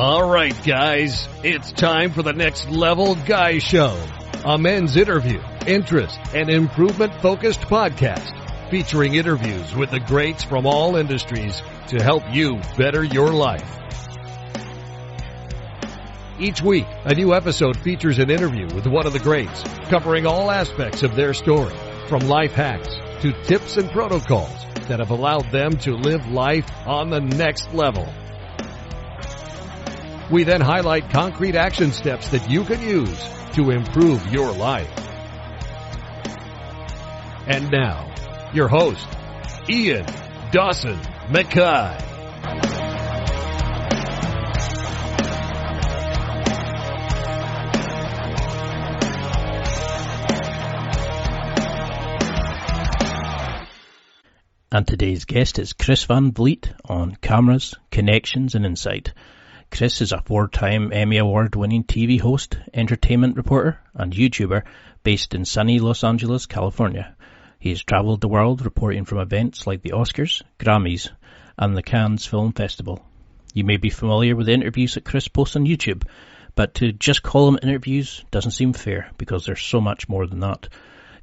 All right, guys, it's time for the Next Level Guy Show, a men's interview, interest, and improvement-focused podcast featuring interviews with the greats from all industries to help you better your life. Each week, a new episode features an interview with one of the greats, covering all aspects of their story, from life hacks to tips and protocols that have allowed them to live life on the next level. We then highlight concrete action steps that you can use to improve your life. And now, your host, Ian Dawson Mackay. And today's guest is Chris Van Vliet on cameras, connections, and insight. Chris is a 4-time Emmy Award-winning TV host, entertainment reporter, and YouTuber based in sunny Los Angeles, California. He has traveled the world reporting from events like the Oscars, Grammys, and the Cannes Film Festival. You may be familiar with the interviews that Chris posts on YouTube, but to just call them interviews doesn't seem fair because there's so much more than that.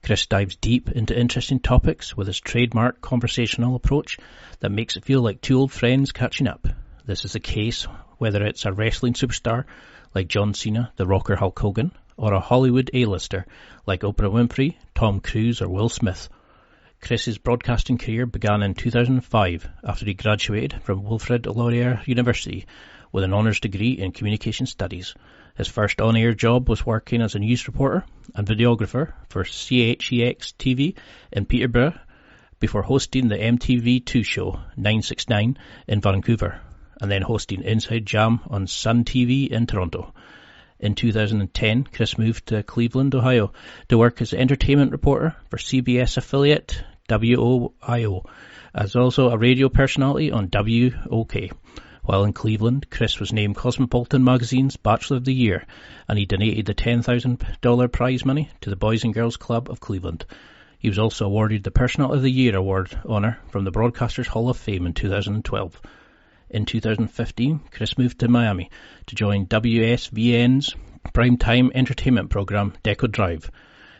Chris dives deep into interesting topics with his trademark conversational approach that makes it feel like two old friends catching up. This is the case whether it's a wrestling superstar like John Cena, The Rock, or Hulk Hogan, or a Hollywood A-lister like Oprah Winfrey, Tom Cruise, or Will Smith. Chris's broadcasting career began in 2005 after he graduated from Wilfrid Laurier University with an honours degree in communication studies. His first on-air job was working as a news reporter and videographer for CHEX TV in Peterborough before hosting the MTV2 show 969 in Vancouver, and then hosting Inside Jam on Sun TV in Toronto. In 2010, Chris moved to Cleveland, Ohio, to work as an entertainment reporter for CBS affiliate WOIO, as also a radio personality on WOK. While in Cleveland, Chris was named Cosmopolitan Magazine's Bachelor of the Year, and he donated the $10,000 prize money to the Boys and Girls Club of Cleveland. He was also awarded the Personality of the Year award honour from the Broadcasters Hall of Fame in 2012. In 2015, Chris moved to Miami to join WSVN's primetime entertainment program Deco Drive.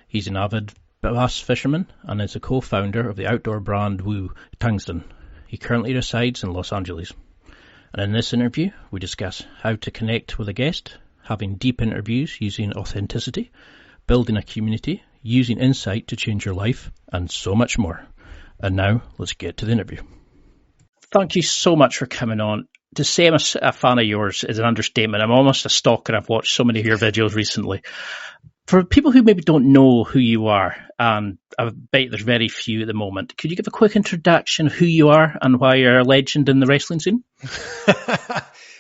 He's an avid bass fisherman and is a co-founder of the outdoor brand Woo Tungsten. He currently resides in Los Angeles. And in this interview, we discuss how to connect with a guest, having deep interviews using authenticity, building a community, using insight to change your life, and so much more. And now, let's get to the interview. Thank you so much for coming on. To say I'm a fan of yours is an understatement. I'm almost a stalker. I've watched so many of your videos recently. For people who maybe don't know who you are, and I bet there's very few at the moment, could you give a quick introduction of who you are and why you're a legend in the wrestling scene?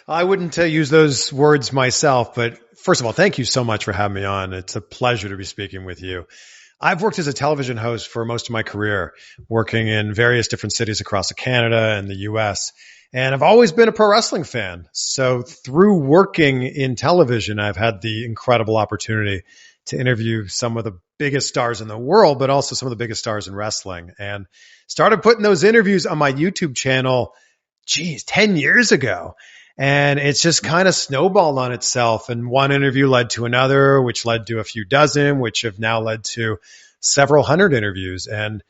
I wouldn't use those words myself, but first of all, thank you so much for having me on. It's a pleasure to be speaking with you. I've worked as a television host for most of my career, working in various different cities across Canada and the US. And I've always been a pro wrestling fan. So through working in television, I've had the incredible opportunity to interview some of the biggest stars in the world, but also some of the biggest stars in wrestling. And started putting those interviews on my YouTube channel, 10 years ago. And it's just kind of snowballed on itself. And one interview led to another, which led to a few dozen, which have now led to several hundred interviews. And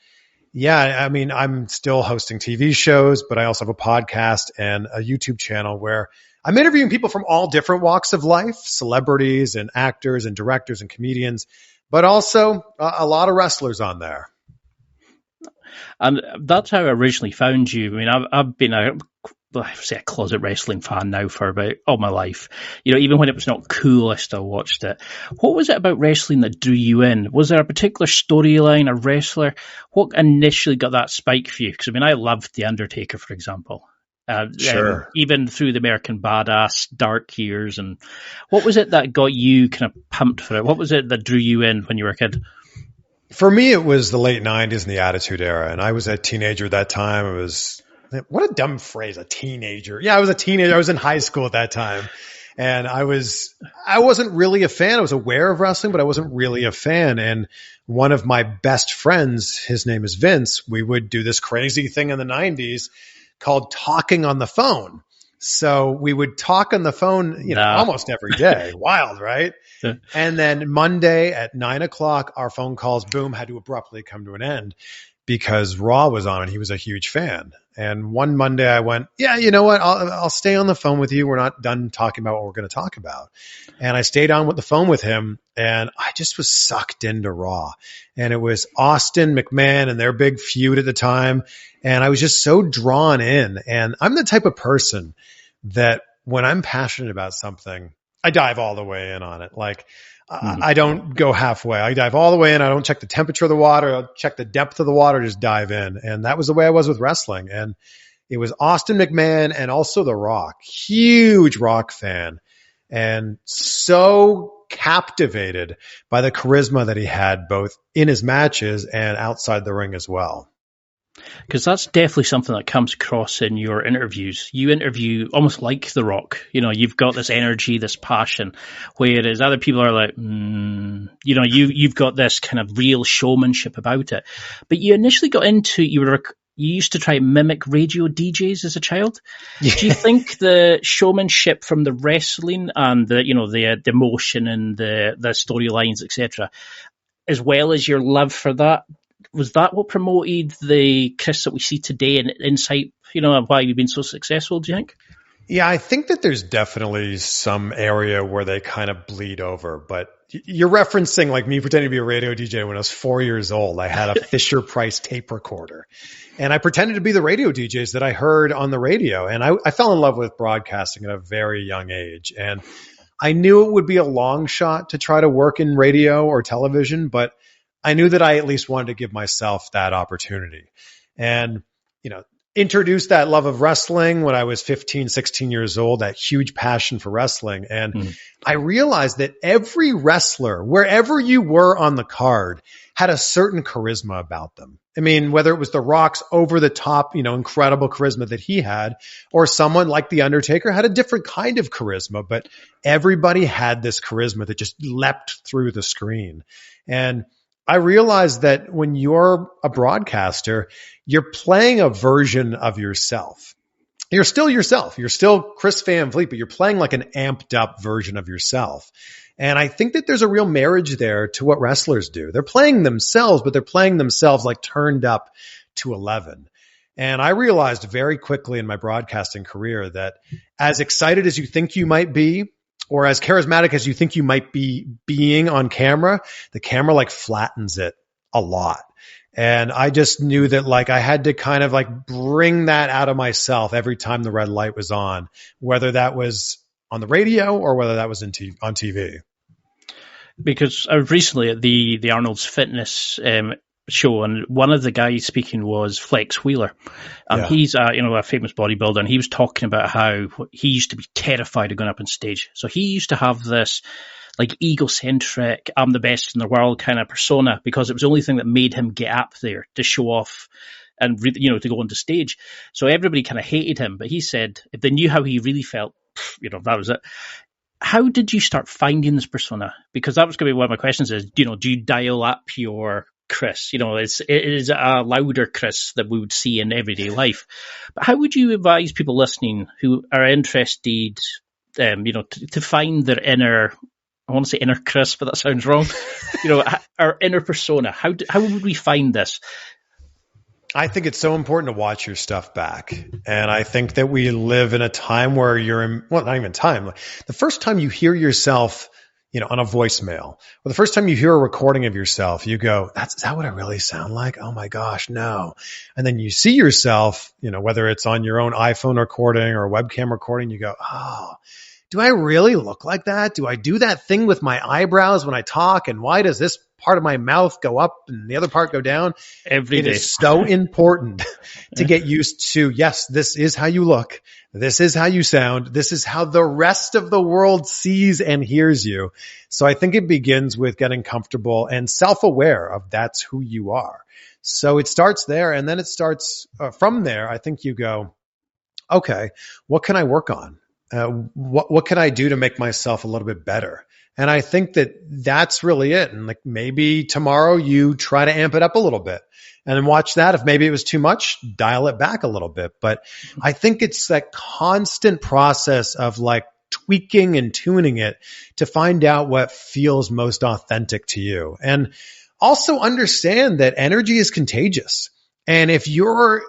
yeah, I mean, I'm still hosting TV shows, but I also have a podcast and a YouTube channel where I'm interviewing people from all different walks of life, celebrities and actors and directors and comedians, but also a lot of wrestlers on there. And that's how I originally found you. I mean, I've been a closet wrestling fan now for about all my life. You know, even when it was not cool, I still watched it. What was it about wrestling that drew you in? Was there a particular storyline, a wrestler? What initially got that spike for you? Because, I mean, I loved The Undertaker, for example. Sure. Even through the American Badass dark years. And what was it that got you kind of pumped for it? What was it that drew you in when you were a kid? For me, it was the late 90s and the Attitude Era. And I was a teenager at that time. It was, what a dumb phrase, a teenager. Yeah, I was a teenager. I was in high school at that time. And I wasn't really a fan. I was aware of wrestling, but I wasn't really a fan. And one of my best friends, his name is Vince, we would do this crazy thing in the 90s called talking on the phone, So we would talk on the phone, almost every day. Wild, right? And then Monday at 9:00, our phone calls, boom, had to abruptly come to an end because Raw was on and he was a huge fan. And one Monday I went, yeah, you know what? I'll stay on the phone with you. We're not done talking about what we're going to talk about. And I stayed on with the phone with him and I just was sucked into Raw. And it was Austin McMahon and their big feud at the time. And I was just so drawn in. And I'm the type of person that when I'm passionate about something, I dive all the way in on it. Like, I don't go halfway. I dive all the way in. I don't check the temperature of the water. I'll check the depth of the water, just dive in. And that was the way I was with wrestling. And it was Austin McMahon and also The Rock. Huge Rock fan. And so captivated by the charisma that he had both in his matches and outside the ring as well. Because that's definitely something that comes across in your interviews. You interview almost like The Rock. You've got this energy, this passion, whereas other people are like, you've got this kind of real showmanship about it. But you initially got into, you used to try and mimic radio DJs as a child. Yeah. Do you think the showmanship from the wrestling and the emotion and the storylines, etc., as well as your love for that, was that what promoted the Chris that we see today and insight, of why you've been so successful, do you think? Yeah, I think that there's definitely some area where they kind of bleed over, but you're referencing like me pretending to be a radio DJ when I was 4 years old. I had a Fisher Price tape recorder and I pretended to be the radio DJs that I heard on the radio. And I fell in love with broadcasting at a very young age. And I knew it would be a long shot to try to work in radio or television, but I knew that I at least wanted to give myself that opportunity and, introduced that love of wrestling when I was 15, 16 years old, that huge passion for wrestling. And I realized that every wrestler, wherever you were on the card, had a certain charisma about them. I mean, whether it was The Rock's over the top, incredible charisma that he had, or someone like The Undertaker had a different kind of charisma, but everybody had this charisma that just leapt through the screen. And I realized that when you're a broadcaster, you're playing a version of yourself. You're still yourself. You're still Chris Van Vliet, but you're playing like an amped up version of yourself. And I think that there's a real marriage there to what wrestlers do. They're playing themselves, but they're playing themselves like turned up to 11. And I realized very quickly in my broadcasting career that as excited as you think you might be, or as charismatic as you think you might be being on camera, the camera like flattens it a lot. And I just knew that like I had to kind of like bring that out of myself every time the red light was on, whether that was on the radio or whether that was on TV. Because I was recently at the Arnold's Fitness show, and one of the guys speaking was Flex Wheeler, and he's a famous bodybuilder, and he was talking about how he used to be terrified of going up on stage. So he used to have this like egocentric, I'm the best in the world kind of persona, because it was the only thing that made him get up there to show off and to go on the stage. So everybody kind of hated him, but he said if they knew how he really felt, that was it. How did you start finding this persona? Because that was going to be one of my questions is, do you dial up your Chris? It is a louder Chris that we would see in everyday life. But how would you advise people listening who are interested, to find their inner, I want to say inner Chris, but that sounds wrong, our inner persona? How would we find this? I think it's so important to watch your stuff back. And I think that we live in a time where not even time. The first time you hear yourself, on a voicemail, or the first time you hear a recording of yourself, you go, is that what I really sound like? Oh my gosh, no. And then you see yourself, whether it's on your own iPhone recording or webcam recording, you go, oh, do I really look like that? Do I do that thing with my eyebrows when I talk? And why does this part of my mouth go up and the other part go down? Every day. It is so important to get used to, yes, this is how you look. This is how you sound. This is how the rest of the world sees and hears you. So I think it begins with getting comfortable and self-aware of that's who you are. So it starts there, and then it starts from there. I think you go, okay, what can I work on? What can I do to make myself a little bit better? And I think that that's really it. And like maybe tomorrow you try to amp it up a little bit and then watch that. If maybe it was too much, dial it back a little bit. But I think it's that constant process of like tweaking and tuning it to find out what feels most authentic to you. And also understand that energy is contagious. And if you're,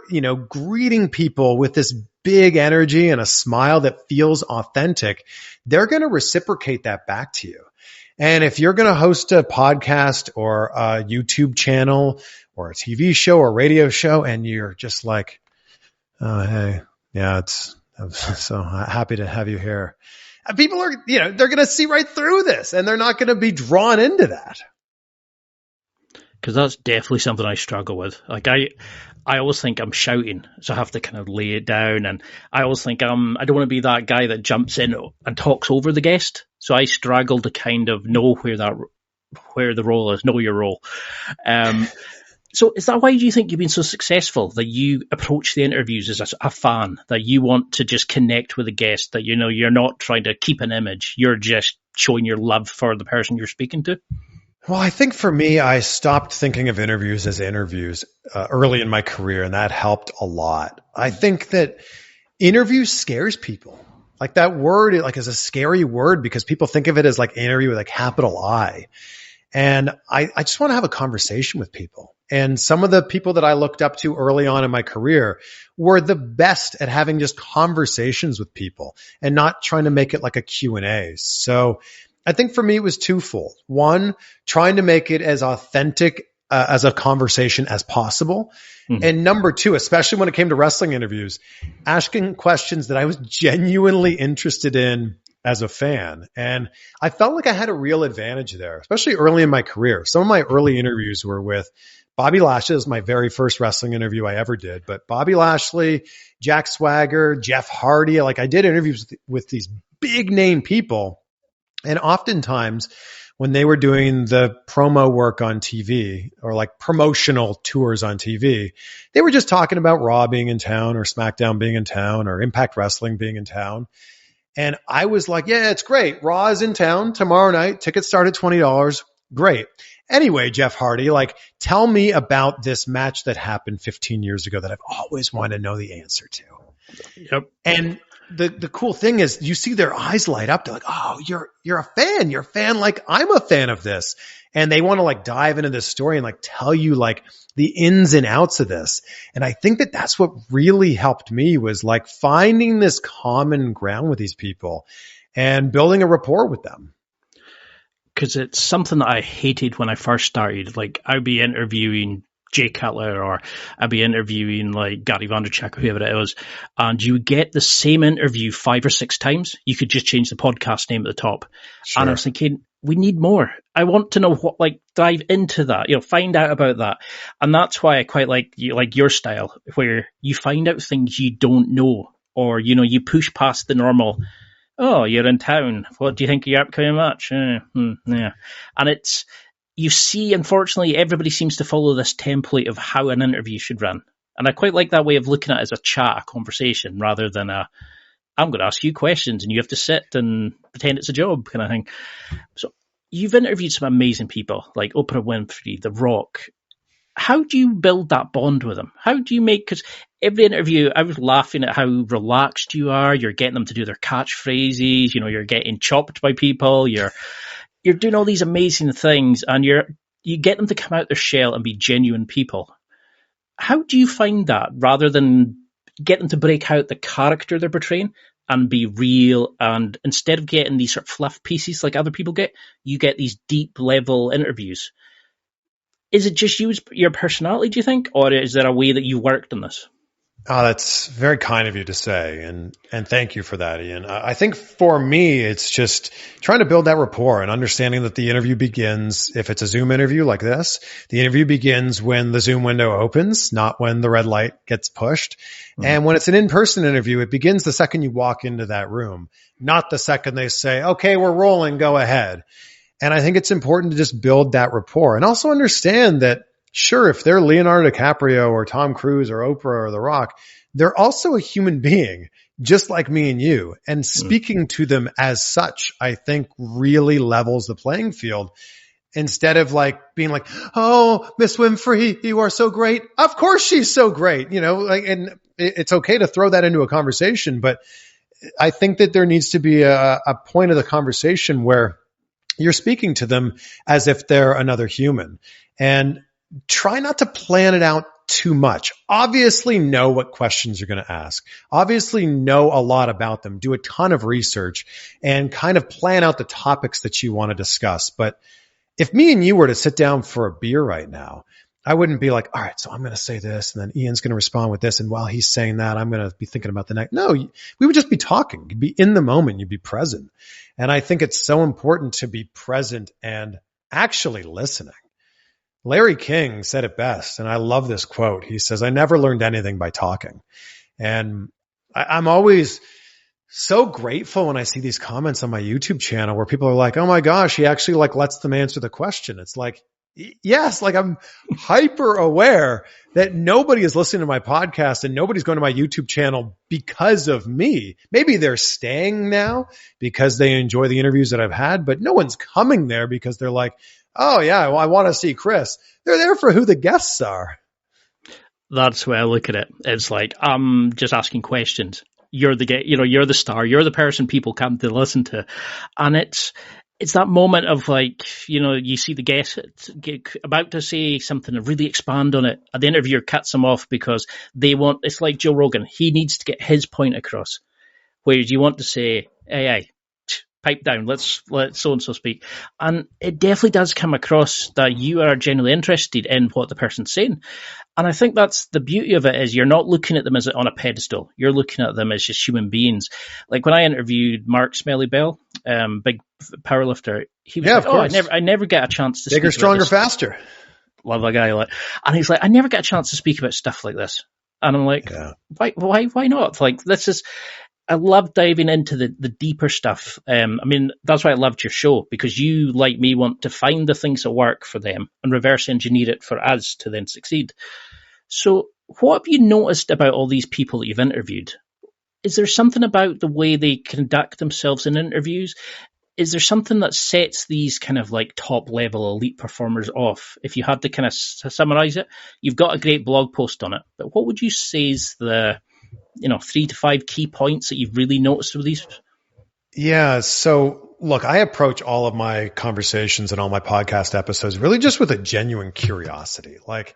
greeting people with this big energy and a smile that feels authentic, they're going to reciprocate that back to you. And if you're going to host a podcast or a YouTube channel or a TV show or radio show, and you're just like, oh, hey, yeah, I'm so happy to have you here. And people are, they're going to see right through this and they're not going to be drawn into that. Because that's definitely something I struggle with. Like I always think I'm shouting, so I have to kind of lay it down. And I always think I don't want to be that guy that jumps in and talks over the guest. So I struggle to kind of know where the role is, know your role. So is that why do you think you've been so successful, that you approach the interviews as a fan, that you want to just connect with the guest, that, you're not trying to keep an image, you're just showing your love for the person you're speaking to? Well, I think for me, I stopped thinking of interviews as interviews early in my career, and that helped a lot. I think that interview scares people. Like that word, is a scary word because people think of it as like interview with a capital I. And I just want to have a conversation with people. And some of the people that I looked up to early on in my career were the best at having just conversations with people and not trying to make it like a Q&A. So I think for me, it was twofold. One, trying to make it as authentic as a conversation as possible. Mm-hmm. And number two, especially when it came to wrestling interviews, asking questions that I was genuinely interested in as a fan. And I felt like I had a real advantage there, especially early in my career. Some of my early interviews were with Bobby Lashley. This was my very first wrestling interview I ever did. But Bobby Lashley, Jack Swagger, Jeff Hardy, I did interviews with these big name people. And oftentimes when they were doing the promo work on TV or like promotional tours on TV, they were just talking about Raw being in town or SmackDown being in town or Impact Wrestling being in town. And I was like, yeah, it's great. Raw is in town tomorrow night. Tickets start at $20. Great. Anyway, Jeff Hardy, tell me about this match that happened 15 years ago that I've always wanted to know the answer to. Yep. And the cool thing is you see their eyes light up. They're like, oh, you're a fan. You're a fan. Like I'm a fan of this. And they want to dive into this story and tell you the ins and outs of this. And I think that that's what really helped me was finding this common ground with these people and building a rapport with them. Because it's something that I hated when I first started. I'd be interviewing Jay Cutler or I'd be interviewing Gary Vaynerchuk or whoever it was, and you get the same interview 5 or 6 times. You could just change the podcast name at the top. Sure. And I was thinking, we need more. I want to know what, dive into that, find out about that. And that's why I quite like your style, where you find out things you don't know, or, you push past the normal, oh, you're in town. What do you think of your upcoming match? Yeah. And you see, unfortunately, everybody seems to follow this template of how an interview should run. And I quite like that way of looking at it as a chat, a conversation, rather than I'm going to ask you questions and you have to sit and pretend it's a job kind of thing. So you've interviewed some amazing people like Oprah Winfrey, The Rock. How do you build that bond with them? How do you because every interview, I was laughing at how relaxed you are. You're getting them to do their catchphrases. You're getting chopped by people. You're doing all these amazing things, and you get them to come out their shell and be genuine people. How do you find that, rather than get them to break out the character they're portraying and be real? And instead of getting these sort of fluff pieces like other people get, you get these deep level interviews. Is it just your personality, do you think, or is there a way that you worked on this? Oh, that's very kind of you to say. And thank you for that, Ian. I think for me, it's just trying to build that rapport and understanding that the interview begins, if it's a Zoom interview like this, the interview begins when the Zoom window opens, not when the red light gets pushed. Mm-hmm. And when it's an in-person interview, it begins the second you walk into that room, not the second they say, okay, we're rolling, go ahead. And I think it's important to just build that rapport and also understand that Sure, if they're Leonardo DiCaprio or Tom Cruise or Oprah or The Rock, they're also a human being, just like me and you. And speaking to them as such, I think really levels the playing field instead of like being like, oh, Miss Winfrey, you are so great. Of course she's so great. And it's okay to throw that into a conversation, but I think that there needs to be a point of the conversation where you're speaking to them as if they're another human, and try not to plan it out too much. Obviously know what questions you're going to ask. Obviously know a lot about them. Do a ton of research and kind of plan out the topics that you want to discuss. But if me and you were to sit down for a beer right now, I wouldn't be like, all right, so I'm going to say this, and then Ian's going to respond with this. And while he's saying that, I'm going to be thinking about the next. No, we would just be talking. You'd be in the moment. You'd be present. And I think it's so important to be present and actually listening. Larry King said it best, and I love this quote. He says, I never learned anything by talking. And I'm always so grateful when I see these comments on my YouTube channel where people are like, oh my gosh, he actually like lets them answer the question. It's like, yes, like I'm hyper aware that nobody is listening to my podcast and nobody's going to my YouTube channel because of me. Maybe they're staying now because they enjoy the interviews that I've had, but no one's coming there because they're like, oh yeah, well, I want to see Chris. They're there for who the guests are. That's where I look at it. It's like, I'm just asking questions. You're you're the star. You're the person people come to listen to. And it's that moment of like, you see the guest about to say something and really expand on it. And the interviewer cuts them off because it's like Joe Rogan. He needs to get his point across. Whereas you want to say, hey, pipe down, let's let so-and-so speak. And it definitely does come across that you are genuinely interested in what the person's saying. And I think that's the beauty of it, is you're not looking at them as on a pedestal. You're looking at them as just human beings. Like when I interviewed Mark Smelly Bell, big powerlifter, he was I never get a chance to bigger, speak stronger, about faster. Love a guy like, and he's like, I never get a chance to speak about stuff like this. And I'm like, why not? Like, this is, I love diving into the deeper stuff. That's why I loved your show, because you, like me, want to find the things that work for them and reverse engineer it for us to then succeed. So what have you noticed about all these people that you've interviewed? Is there something about the way they conduct themselves in interviews? Is there something that sets these kind of like top level elite performers off? If you had to kind of summarize it, you've got a great blog post on it, but what would you say is the 3 to 5 key points that you've really noticed with these? Yeah. So look, I approach all of my conversations and all my podcast episodes really just with a genuine curiosity. Like,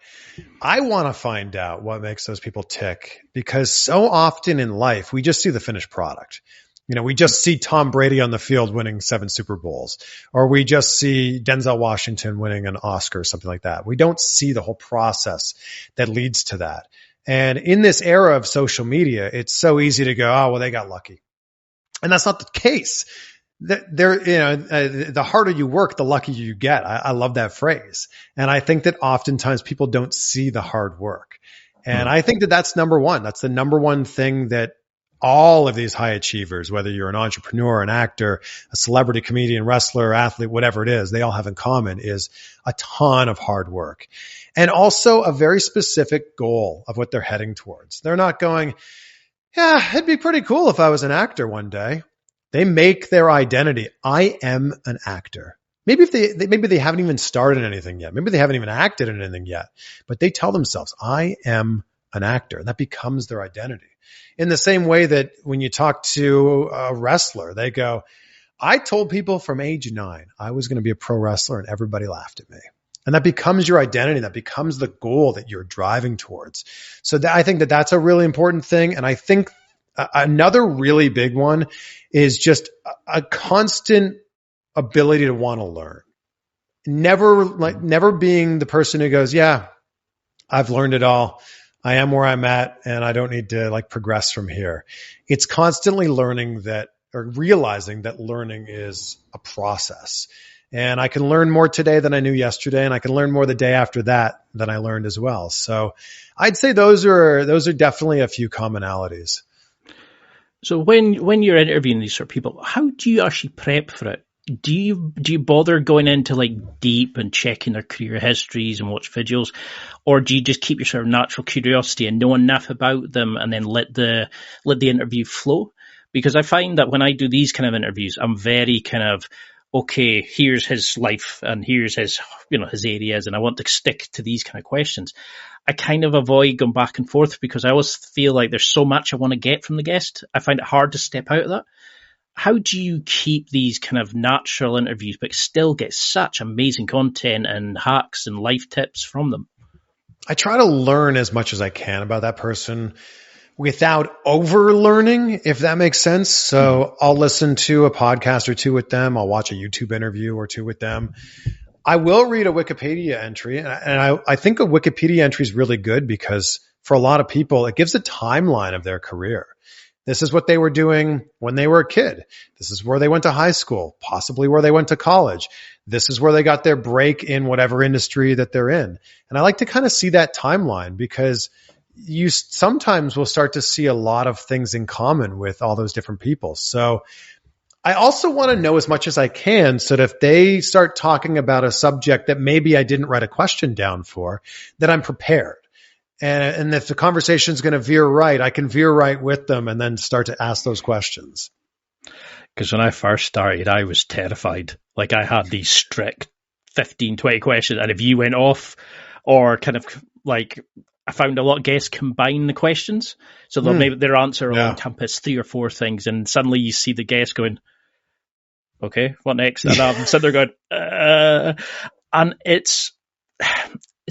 I want to find out what makes those people tick, because so often in life, we just see the finished product. We just see Tom Brady on the field winning 7 Super Bowls, or we just see Denzel Washington winning an Oscar or something like that. We don't see the whole process that leads to that. And in this era of social media, it's so easy to go, oh, well, they got lucky. And that's not the case. The harder you work, the luckier you get. I love that phrase. And I think that oftentimes people don't see the hard work. And I think that that's number one. That's the number one thing that all of these high achievers, whether you're an entrepreneur, an actor, a celebrity, comedian, wrestler, athlete, whatever it is, they all have in common is a ton of hard work. And also a very specific goal of what they're heading towards. They're not going, yeah, it'd be pretty cool if I was an actor one day. They make their identity, I am an actor. Maybe they haven't even started anything yet. Maybe they haven't even acted in anything yet, but they tell themselves, I am an actor. And that becomes their identity. In the same way that when you talk to a wrestler, they go, I told people from age 9 I was going to be a pro wrestler, and everybody laughed at me. And that becomes your identity. That becomes the goal that you're driving towards. So I think that that's a really important thing. And I think another really big one is just a constant ability to want to learn. Never being the person who goes, yeah, I've learned it all. I am where I'm at, and I don't need to progress from here. It's constantly learning that, or realizing that learning is a process. And I can learn more today than I knew yesterday, and I can learn more the day after that than I learned as well. So I'd say those are definitely a few commonalities. So when you're interviewing these sort of people, how do you actually prep for it? Do you bother going into like deep and checking their career histories and watch videos, or do you just keep your sort of natural curiosity and know enough about them and then let the interview flow? Because I find that when I do these kind of interviews, I'm very kind of, okay, here's his life and here's his, his areas, and I want to stick to these kind of questions. I kind of avoid going back and forth because I always feel like there's so much I want to get from the guest. I find it hard to step out of that. How do you keep these kind of natural interviews but still get such amazing content and hacks and life tips from them? I try to learn as much as I can about that person without over learning, if that makes sense. So I'll listen to a podcast or two with them. I'll watch a YouTube interview or two with them. I will read a Wikipedia entry. And I think a Wikipedia entry is really good because for a lot of people, it gives a timeline of their career. This is what they were doing when they were a kid. This is where they went to high school, possibly where they went to college. This is where they got their break in whatever industry that they're in. And I like to kind of see that timeline because you sometimes will start to see a lot of things in common with all those different people. So I also want to know as much as I can so that if they start talking about a subject that maybe I didn't write a question down for, that I'm prepared. And if the conversation is going to veer right, I can veer right with them and then start to ask those questions. Because when I first started, I was terrified. Like I had these strict 15, 20 questions. And if you went off or kind of like, I found a lot of guests combine the questions. So maybe their answer will encompass 3 or 4 things. And suddenly you see the guest going, okay, what next? And I'm sitting there going, and it's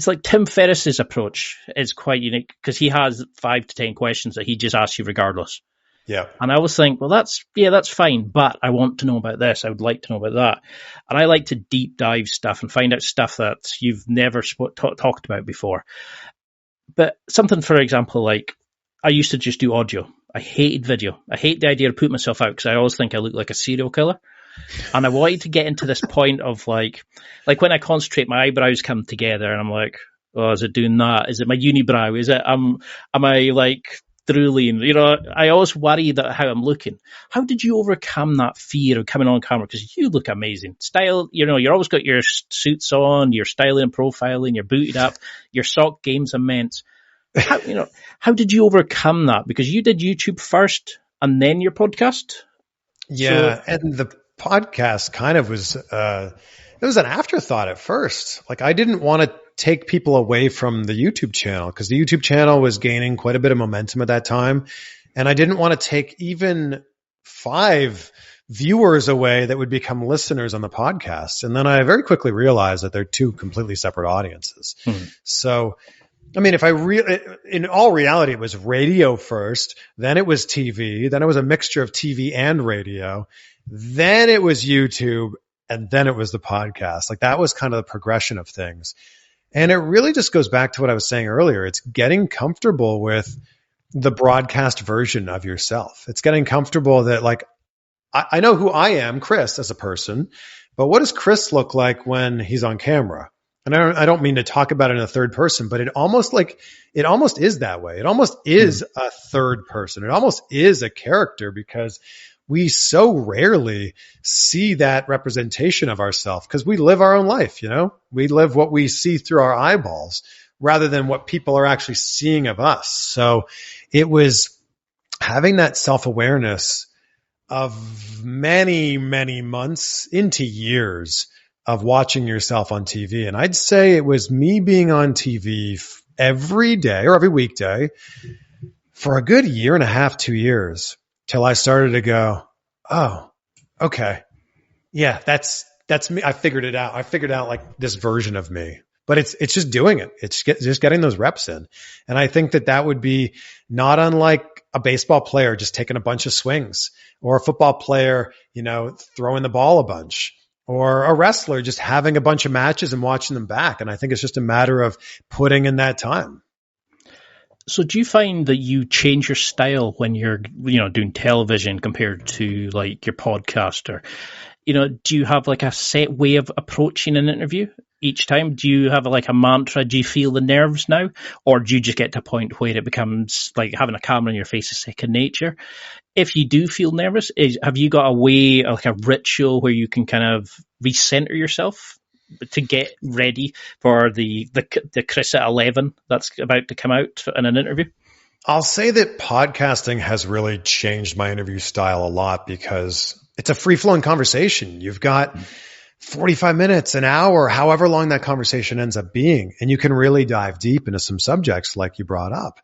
like Tim Ferriss's approach is quite unique because he has 5 to 10 questions that he just asks you regardless. Yeah. And I always think, well, that's fine, but I want to know about this. I would like to know about that. And I like to deep dive stuff and find out stuff that you've never talked about before. But something, for example, like I used to just do audio. I hated video. I hate the idea of putting myself out because I always think I look like a serial killer. And I wanted to get into this point of like when I concentrate, my eyebrows come together and I'm like, oh, is it doing that? Is it my unibrow? Is it, am I like drooling? I always worry that how I'm looking. How did you overcome that fear of coming on camera? Because you look amazing. Style, you're always got your suits on, your styling and profiling, you're booted up, your sock game's immense. How did you overcome that? Because you did YouTube first and then your podcast. Yeah. And the podcast kind of was, it was an afterthought at first. Like I didn't want to take people away from the YouTube channel because the YouTube channel was gaining quite a bit of momentum at that time. And I didn't want to take even 5 viewers away that would become listeners on the podcast. And then I very quickly realized that they're 2 completely separate audiences. So, I mean, in all reality, it was radio first, then it was TV, then it was a mixture of TV and radio, then it was YouTube, and then it was the podcast. Like that was kind of the progression of things. And it really just goes back to what I was saying earlier. It's getting comfortable with the broadcast version of yourself. It's getting comfortable that like, I know who I am, Chris, as a person, but what does Chris look like when he's on camera? And I don't mean to talk about it in a third person, but it almost is that way. It almost is a third person. It almost is a character because we so rarely see that representation of ourselves because we live our own life, we live what we see through our eyeballs rather than what people are actually seeing of us. So it was having that self-awareness of many, many months into years of watching yourself on TV. And I'd say it was me being on TV every day or every weekday for a good 1.5 to 2 years till I started to go, oh, okay. Yeah, that's me. I figured it out. I figured out like this version of me, but it's just doing it. It's just getting those reps in. And I think that would be not unlike a baseball player just taking a bunch of swings or a football player, throwing the ball a bunch. Or a wrestler just having a bunch of matches and watching them back. And I think it's just a matter of putting in that time. So do you find that you change your style when you're, doing television compared to like your podcast or, do you have like a set way of approaching an interview? each time? Do you have like a mantra? Do you feel the nerves now? Or do you just get to a point where it becomes like having a camera in your face is second nature? If you do feel nervous, have you got a way, like a ritual where you can kind of recenter yourself to get ready for the Chris at 11 that's about to come out in an interview? I'll say that podcasting has really changed my interview style a lot because it's a free-flowing conversation. You've got 45 minutes, an hour, however long that conversation ends up being, and you can really dive deep into some subjects like you brought up.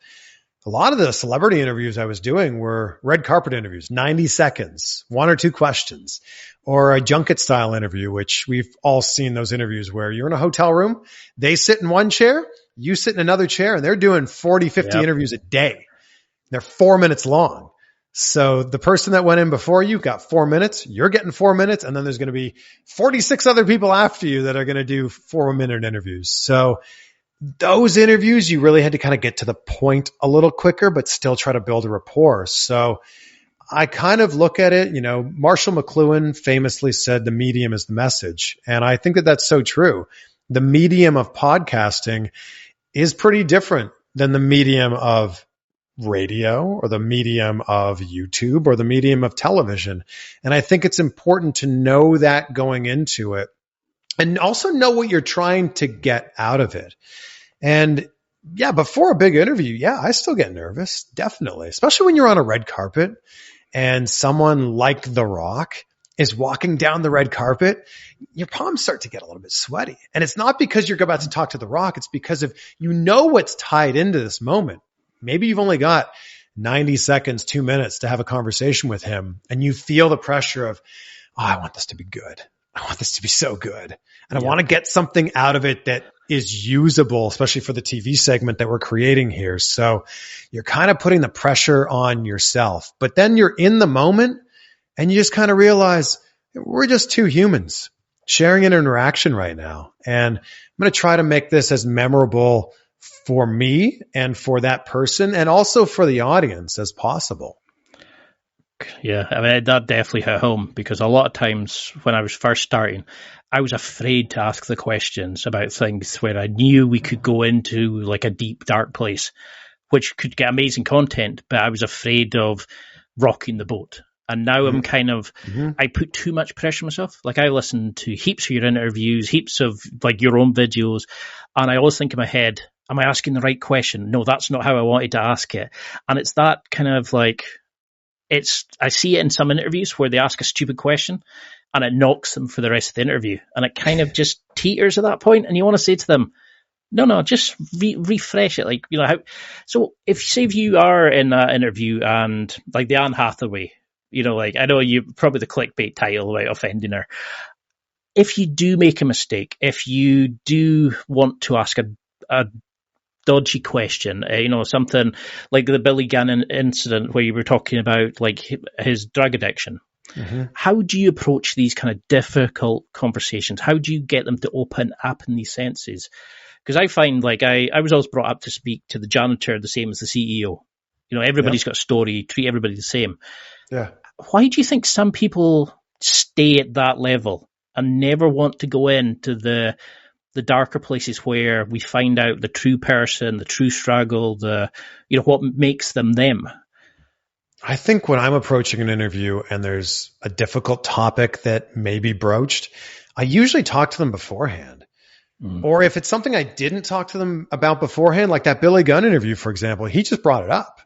A lot of the celebrity interviews I was doing were red carpet interviews, 90 seconds, one or two questions, or a junket style interview, which we've all seen those interviews where you're in a hotel room, they sit in one chair, you sit in another chair, and they're doing 40, 50 interviews a day. They're 4 minutes long. So the person that went in before you got 4 minutes, you're getting 4 minutes, and then there's going to be 46 other people after you that are going to do 4-minute interviews. So those interviews, you really had to kind of get to the point a little quicker, but still try to build a rapport. So I kind of look at it, Marshall McLuhan famously said the medium is the message. And I think that that's so true. The medium of podcasting is pretty different than the medium of radio or the medium of YouTube or the medium of television. And I think it's important to know that going into it and also know what you're trying to get out of it. And yeah, before a big interview, I still get nervous, definitely, especially when you're on a red carpet and someone like The Rock is walking down the red carpet, your palms start to get a little bit sweaty. And it's not because you're about to talk to The Rock. It's because of, what's tied into this moment. Maybe you've only got 90 seconds, 2 minutes to have a conversation with him. And you feel the pressure of, I want this to be good. I want this to be so good. And I want to get something out of it that is usable, especially for the TV segment that we're creating here. So you're kind of putting the pressure on yourself, but then you're in the moment and you just kind of realize we're just two humans sharing an interaction right now. And I'm going to try to make this as memorable for me and for that person and also for the audience as possible. Yeah, I mean, that definitely hit home because a lot of times when I was first starting, I was afraid to ask the questions about things where I knew we could go into like a deep, dark place, which could get amazing content, but I was afraid of rocking the boat. And now I'm kind of, I put too much pressure on myself. Like I listen to heaps of your interviews, heaps of like your own videos, and I always think in my head, am I asking the right question? No, that's not how I wanted to ask it. And it's that kind of like, I see it in some interviews where they ask a stupid question and it knocks them for the rest of the interview. And it kind of just teeters at that point. And you want to say to them, no, just refresh it. Like, so if you are in that interview and like the Anne Hathaway, like I know you probably the clickbait title about offending her. If you do make a mistake, if you do want to ask a dodgy question, something like the Billy Gannon incident where you were talking about like his drug addiction. How do you approach these kind of difficult conversations? How do you get them to open up in these senses? Because I find like I was always brought up to speak to the janitor the same as the CEO. Everybody's got a story, treat everybody the same. Yeah. Why do you think some people stay at that level and never want to go into the darker places where we find out the true person, the true struggle, what makes them them? I think when I'm approaching an interview and there's a difficult topic that may be broached, I usually talk to them beforehand. Or if it's something I didn't talk to them about beforehand, like that Billy Gunn interview, for example, he just brought it up.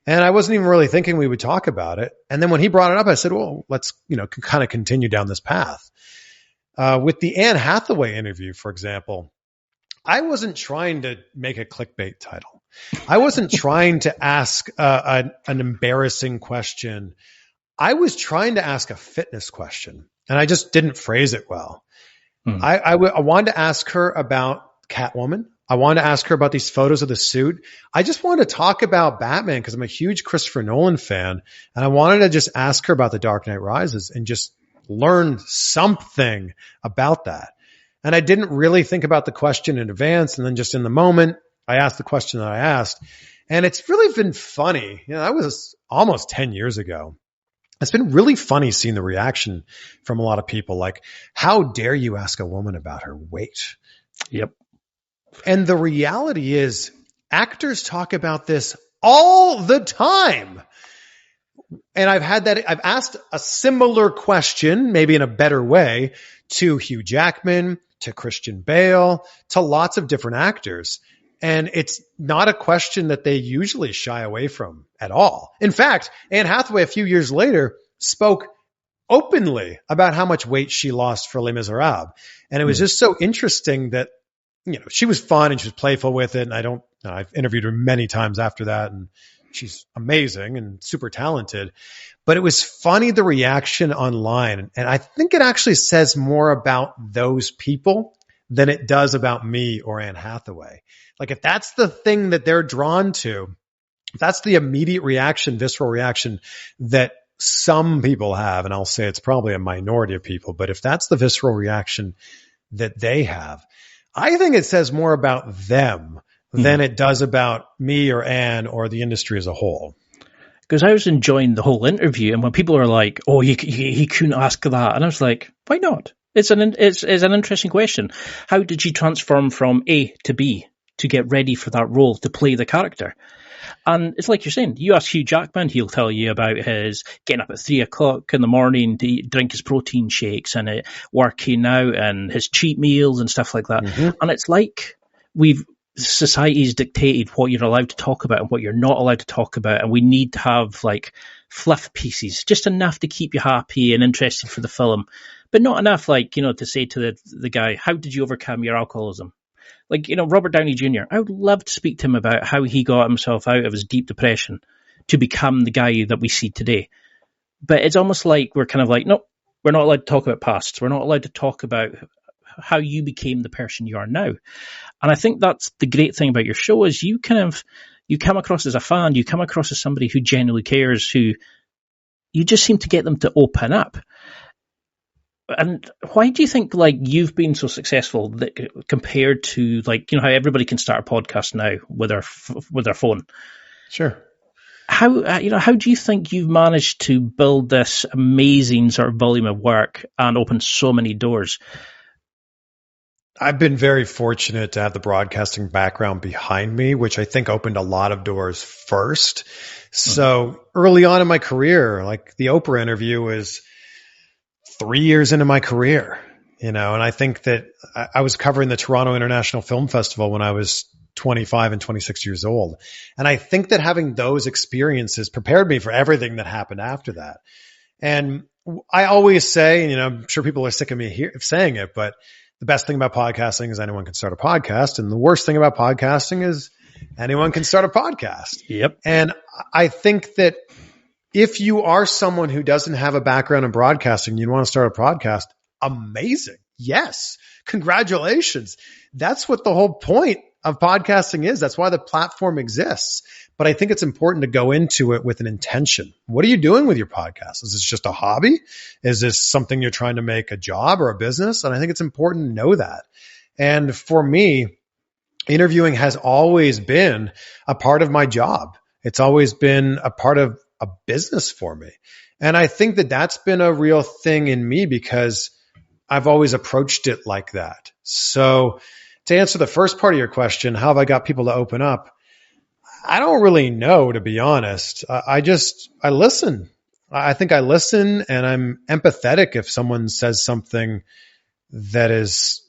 And I wasn't even really thinking we would talk about it. And then when he brought it up, I said, well, let's, kind of continue down this path. With the Anne Hathaway interview, for example, I wasn't trying to make a clickbait title. I wasn't trying to ask an embarrassing question. I was trying to ask a fitness question, and I just didn't phrase it well. I wanted to ask her about Catwoman. I wanted to ask her about these photos of the suit. I just wanted to talk about Batman because I'm a huge Christopher Nolan fan, and I wanted to just ask her about The Dark Knight Rises and just learn something about that. And I didn't really think about the question in advance. And then just in the moment, I asked the question that I asked. And it's really been funny. That was almost 10 years ago. It's been really funny seeing the reaction from a lot of people. Like, how dare you ask a woman about her weight? Yep. And the reality is actors talk about this all the time. And I've asked a similar question, maybe in a better way, to Hugh Jackman, to Christian Bale, to lots of different actors. And it's not a question that they usually shy away from at all. In fact, Anne Hathaway a few years later spoke openly about how much weight she lost for Les Miserables. And it was just so interesting that, she was fun and she was playful with it. And I've interviewed her many times after that, and she's amazing and super talented. But it was funny, the reaction online. And I think it actually says more about those people than it does about me or Anne Hathaway. Like, if that's the thing that they're drawn to, if that's the immediate reaction, visceral reaction that some people have, and I'll say it's probably a minority of people, but if that's the visceral reaction that they have, I think it says more about them than it does about me or Anne or the industry as a whole. Because I was enjoying the whole interview, and when people are like, "Oh, he couldn't ask that," and I was like, "Why not? It's an interesting question. How did you transform from A to B to get ready for that role to play the character?" And it's like you're saying, you ask Hugh Jackman, he'll tell you about his getting up at 3:00 in the morning to drink his protein shakes and working out and his cheat meals and stuff like that. Mm-hmm. And it's like society's dictated what you're allowed to talk about and what you're not allowed to talk about. And we need to have like fluff pieces, just enough to keep you happy and interested for the film, but not enough to say to the guy, how did you overcome your alcoholism? Robert Downey Jr., I would love to speak to him about how he got himself out of his deep depression to become the guy that we see today. But it's almost like we're kind of like, no, we're not allowed to talk about pasts. We're not allowed to talk about how you became the person you are now. And I think that's the great thing about your show is you come across as a fan, you come across as somebody who genuinely cares, who you just seem to get them to open up. And why do you think you've been so successful compared to how everybody can start a podcast now with their phone? Sure. How do you think you've managed to build this amazing sort of volume of work and open so many doors? I've been very fortunate to have the broadcasting background behind me, which I think opened a lot of doors first. So early on in my career, the Oprah interview was 3 years into my career, and I think that I was covering the Toronto International Film Festival when I was 25 and 26 years old. And I think that having those experiences prepared me for everything that happened after that. And I always say, and I'm sure people are sick of me saying it, but the best thing about podcasting is anyone can start a podcast. And the worst thing about podcasting is anyone can start a podcast. Yep. And I think that if you are someone who doesn't have a background in broadcasting, you want to start a podcast, amazing. Yes. Congratulations. That's what the whole point of podcasting is. That's why the platform exists. But I think it's important to go into it with an intention. What are you doing with your podcast? Is this just a hobby? Is this something you're trying to make a job or a business? And I think it's important to know that. And for me, interviewing has always been a part of my job. It's always been a part of a business for me. And I think that that's been a real thing in me because I've always approached it like that. So to answer the first part of your question, how have I got people to open up? I don't really know, to be honest. I listen. I think I listen, and I'm empathetic if someone says something that is,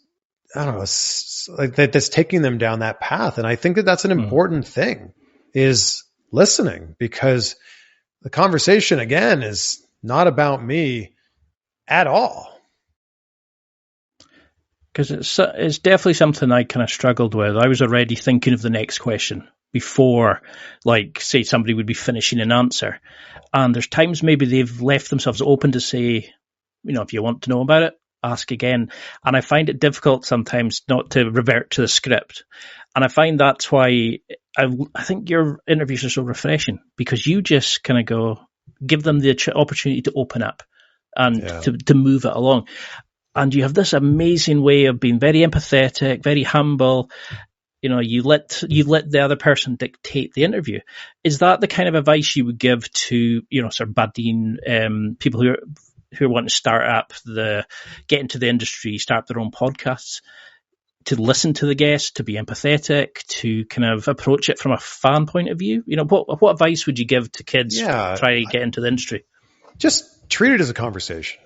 I don't know, that's taking them down that path. And I think that that's an important thing, is listening, because the conversation, again, is not about me at all. Because it's definitely something I kind of struggled with. I was already thinking of the next question before, say somebody would be finishing an answer. And there's times maybe they've left themselves open to say, if you want to know about it, ask again. And I find it difficult sometimes not to revert to the script. And I find that's why I think your interviews are so refreshing, because you just kind of give them the opportunity to open up and to move it along. And you have this amazing way of being very empathetic, very humble. You let the other person dictate the interview. Is that the kind of advice you would give to, sort of budding people who want to start up get into the industry, start their own podcasts? listen to the guest, to be empathetic, to kind of approach it from a fan point of view? What advice would you give to kids trying to get into the industry? Just treat it as a conversation.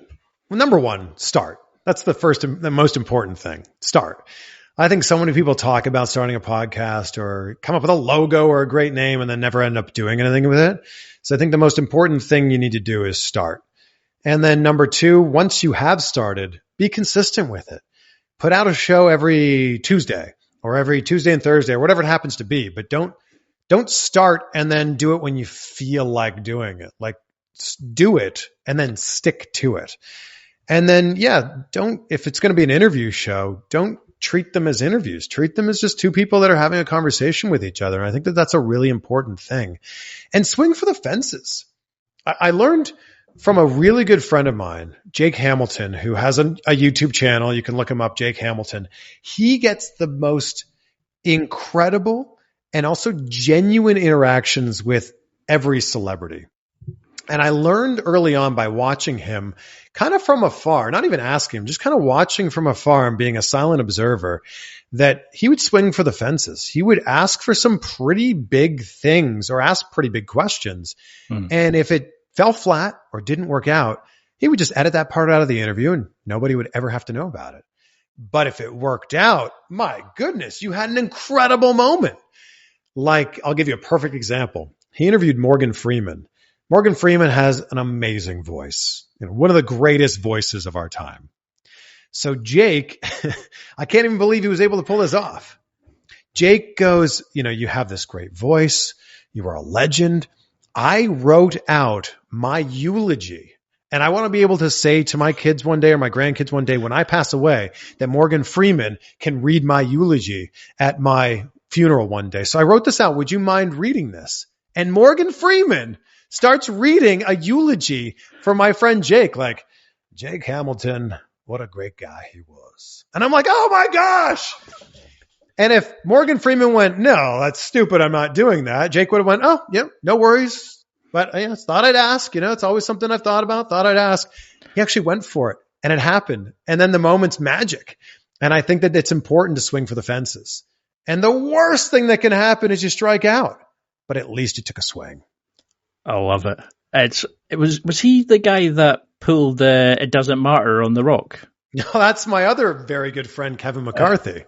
Well, number one, start. That's the most important thing. Start. I think so many people talk about starting a podcast or come up with a logo or a great name and then never end up doing anything with it. So I think the most important thing you need to do is start. And then number two, once you have started, be consistent with it. Put out a show every Tuesday or every Tuesday and Thursday or whatever it happens to be, but don't start and then do it when you feel like doing it. Like, do it and then stick to it. And then, if it's going to be an interview show, don't treat them as interviews. Treat them as just two people that are having a conversation with each other. And I think that that's a really important thing. And swing for the fences. I learned from a really good friend of mine, Jake Hamilton, who has a YouTube channel. You can look him up, Jake Hamilton. He gets the most incredible and also genuine interactions with every celebrity. And I learned early on by watching him kind of from afar, not even asking him, just kind of watching from afar and being a silent observer, that he would swing for the fences. He would ask for some pretty big things or ask pretty big questions. And if it fell flat or didn't work out, he would just edit that part out of the interview and nobody would ever have to know about it. But if it worked out, my goodness, you had an incredible moment. Like, I'll give you a perfect example. He interviewed Morgan Freeman. Morgan Freeman has an amazing voice, one of the greatest voices of our time. So Jake, I can't even believe he was able to pull this off. Jake goes, you have this great voice. You are a legend. I wrote out my eulogy, and I want to be able to say to my kids one day or my grandkids one day when I pass away that Morgan Freeman can read my eulogy at my funeral one day. So I wrote this out. Would you mind reading this? And Morgan Freeman starts reading a eulogy for my friend Jake, like, Jake Hamilton, what a great guy he was. And I'm like, oh my gosh. And if Morgan Freeman went, no, that's stupid, I'm not doing that, Jake would have went, oh, yeah, no worries. But I thought I'd ask, it's always something I've thought about, thought I'd ask. He actually went for it and it happened. And then the moment's magic. And I think that it's important to swing for the fences. And the worst thing that can happen is you strike out, but at least you took a swing. I love it. Was he the guy that pulled It Doesn't Matter on The Rock? No, that's my other very good friend, Kevin McCarthy.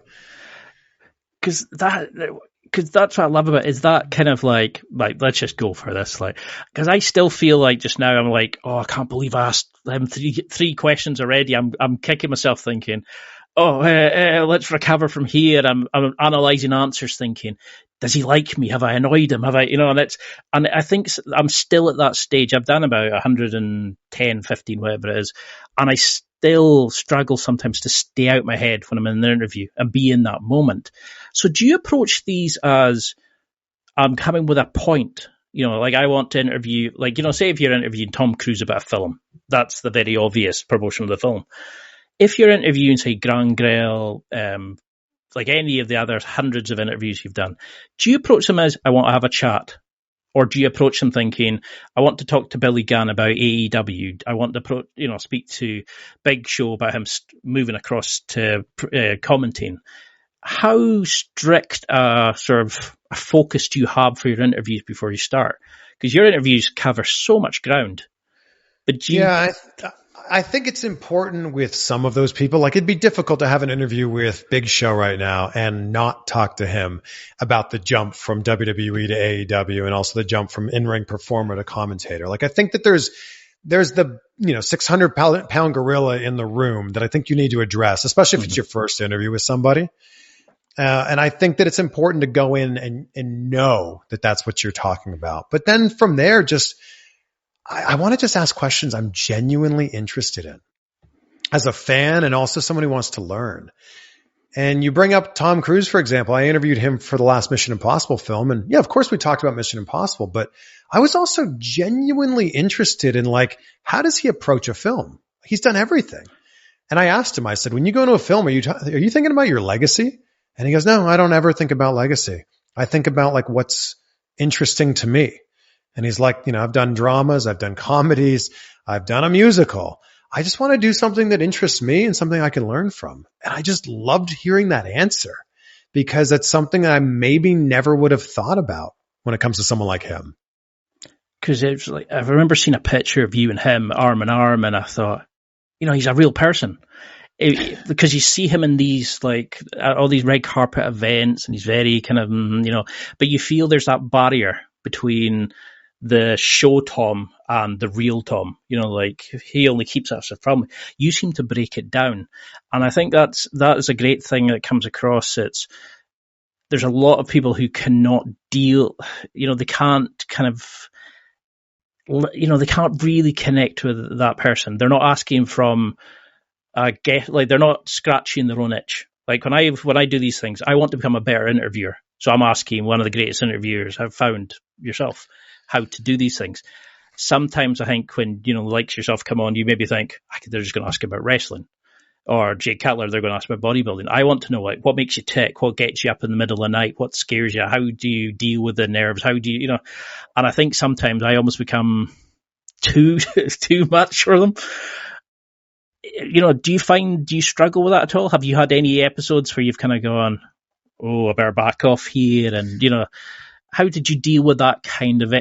Because that's what I love about it, is that kind of like let's just go for this. Because I still feel like just now I'm like, oh, I can't believe I asked him three questions already. I'm kicking myself thinking, let's recover from here. I'm analysing answers thinking, does he like me? Have I annoyed him? Have I, and I think I'm still at that stage. I've done about 110, 15, whatever it is. And I still struggle sometimes to stay out my head when I'm in an interview and be in that moment. So do you approach these as, I'm coming with a point? I want to interview, say if you're interviewing Tom Cruise about a film, that's the very obvious promotion of the film. If you're interviewing, say, Grant Grell, like any of the other hundreds of interviews you've done, do you approach them as, I want to have a chat? Or do you approach them thinking, I want to talk to Billy Gunn about AEW. I want to, speak to Big Show about him moving across to commenting. How strict sort of a focus do you have for your interviews before you start? Because your interviews cover so much ground. But I think it's important with some of those people. Like, it'd be difficult to have an interview with Big Show right now and not talk to him about the jump from WWE to AEW and also the jump from in-ring performer to commentator. Like, I think that there's the 600 pound gorilla in the room that I think you need to address, especially if it's your first interview with somebody. And I think that it's important to go in and know that that's what you're talking about. But then from there, I want to just ask questions I'm genuinely interested in as a fan and also someone who wants to learn. And you bring up Tom Cruise, for example. I interviewed him for the last Mission Impossible film. And yeah, of course we talked about Mission Impossible, but I was also genuinely interested in, like, how does he approach a film? He's done everything. And I asked him, I said, when you go into a film, are you thinking about your legacy? And he goes, no, I don't ever think about legacy. I think about, like, what's interesting to me. And he's like, I've done dramas, I've done comedies, I've done a musical. I just want to do something that interests me and something I can learn from. And I just loved hearing that answer because that's something that I maybe never would have thought about when it comes to someone like him. Because it's like, I remember seeing a picture of you and him arm in arm, and I thought, he's a real person. Because you see him in these, like, all these red carpet events, and he's very kind of, but you feel there's that barrier between the show Tom and the real Tom. Like, he only keeps us from. You seem to break it down, and I think that is a great thing that comes across. There's a lot of people who cannot deal. They can't kind of. They can't really connect with that person. They're not asking from a guest, like they're not scratching their own itch. Like when I do these things, I want to become a better interviewer. So I'm asking one of the greatest interviewers I've found, yourself, how to do these things. Sometimes I think when, likes yourself come on, you maybe think, they're just going to ask about wrestling. Or Jake Cutler, they're going to ask about bodybuilding. I want to know, like, what makes you tick? What gets you up in the middle of the night? What scares you? How do you deal with the nerves? How do you, And I think sometimes I almost become too much for them. Do you struggle with that at all? Have you had any episodes where you've kind of gone, oh, I better back off here? And, how did you deal with that kind of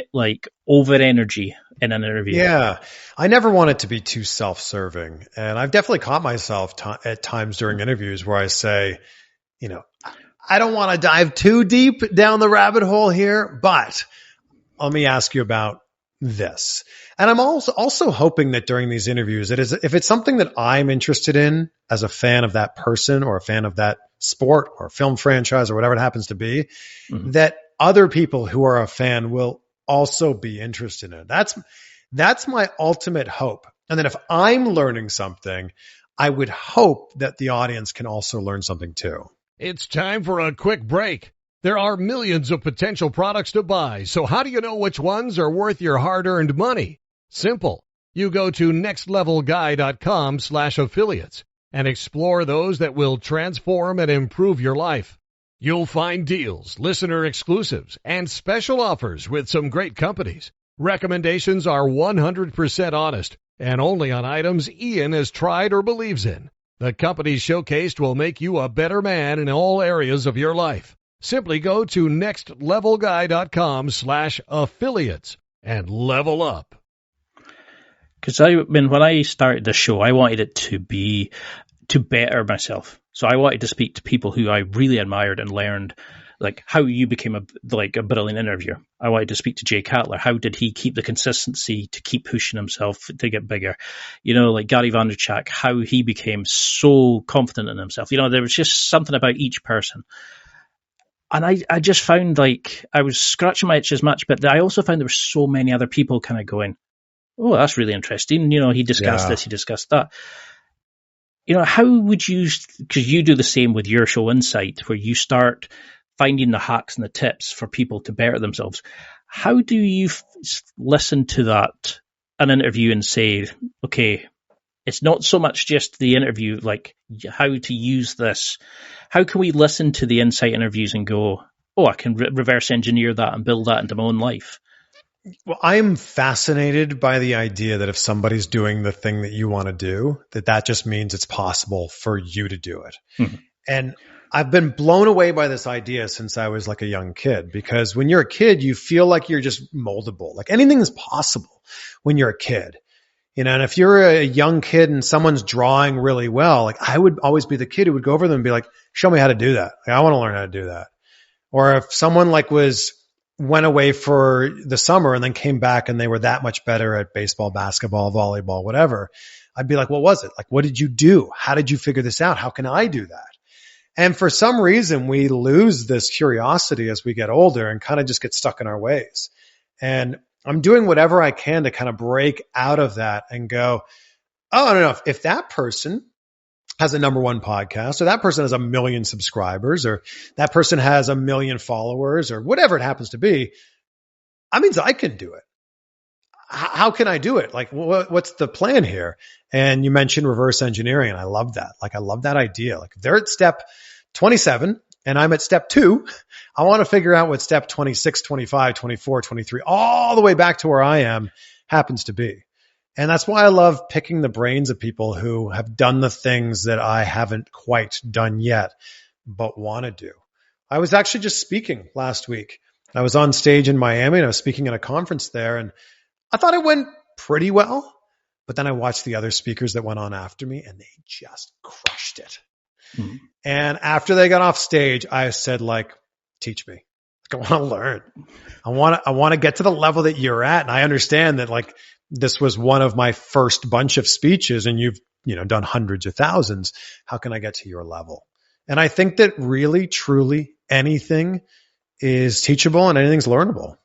over energy in an interview? Yeah, I never want it to be too self-serving. And I've definitely caught myself at times during interviews where I say, I don't want to dive too deep down the rabbit hole here, but let me ask you about this. And I'm also hoping that during these interviews, if it's something that I'm interested in as a fan of that person or a fan of that sport or film franchise or whatever it happens to be, that other people who are a fan will also be interested in it. That's my ultimate hope. And then if I'm learning something, I would hope that the audience can also learn something too. It's time for a quick break. There are millions of potential products to buy, so how do you know which ones are worth your hard-earned money? Simple. You go to nextlevelguy.com/affiliates and explore those that will transform and improve your life. You'll find deals, listener exclusives, and special offers with some great companies. Recommendations are 100% honest and only on items Ian has tried or believes in. The companies showcased will make you a better man in all areas of your life. Simply go to nextlevelguy.com/affiliates and level up. Because when I started the show, I wanted it to be to better myself. So I wanted to speak to people who I really admired and learned, like how you became a brilliant interviewer. I wanted to speak to Jay Cutler. How did he keep the consistency to keep pushing himself to get bigger? Like Gary Vaynerchuk, how he became so confident in himself. There was just something about each person. And I just found I was scratching my itch as much, but I also found there were so many other people kind of going, oh, that's really interesting. He discussed this, he discussed that. How would you, because you do the same with your show Insight, where you start finding the hacks and the tips for people to better themselves. How do you listen to an interview and say, okay, it's not so much just the interview, like how to use this. How can we listen to the Insight interviews and go, oh, I can reverse engineer that and build that into my own life? Well, I'm fascinated by the idea that if somebody's doing the thing that you want to do, that just means it's possible for you to do it. Mm-hmm. And I've been blown away by this idea since I was like a young kid, because when you're a kid, you feel like you're just moldable. Like anything is possible when you're a kid. And if you're a young kid and someone's drawing really well, like I would always be the kid who would go over them and be like, show me how to do that. Like, I want to learn how to do that. Or if someone went away for the summer and then came back and they were that much better at baseball, basketball, volleyball, whatever, I'd be like, what was it? Like, what did you do? How did you figure this out? How can I do that? And for some reason, we lose this curiosity as we get older and kind of just get stuck in our ways. And I'm doing whatever I can to kind of break out of that and go, oh, no, if that person has a #1 podcast, or that person has 1 million subscribers, or that person has 1 million followers, or whatever it happens to be, that means I can do it. How can I do it? Like, what's the plan here? And you mentioned reverse engineering, and I love that. Like, I love that idea. Like, if they're at step 27 and I'm at step 2, I want to figure out what step 26, 25, 24, 23, all the way back to where I am happens to be. And that's why I love picking the brains of people who have done the things that I haven't quite done yet, but want to do. I was actually just speaking last week. I was on stage in Miami and I was speaking at a conference there, and I thought it went pretty well. But then I watched the other speakers that went on after me and they just crushed it. Mm. And after they got off stage, I said, like, teach me. I want to learn. I want to get to the level that you're at. And I understand that, like, this was one of my first bunch of speeches and you've, done hundreds of thousands. How can I get to your level? And I think that really, truly anything is teachable and anything's learnable.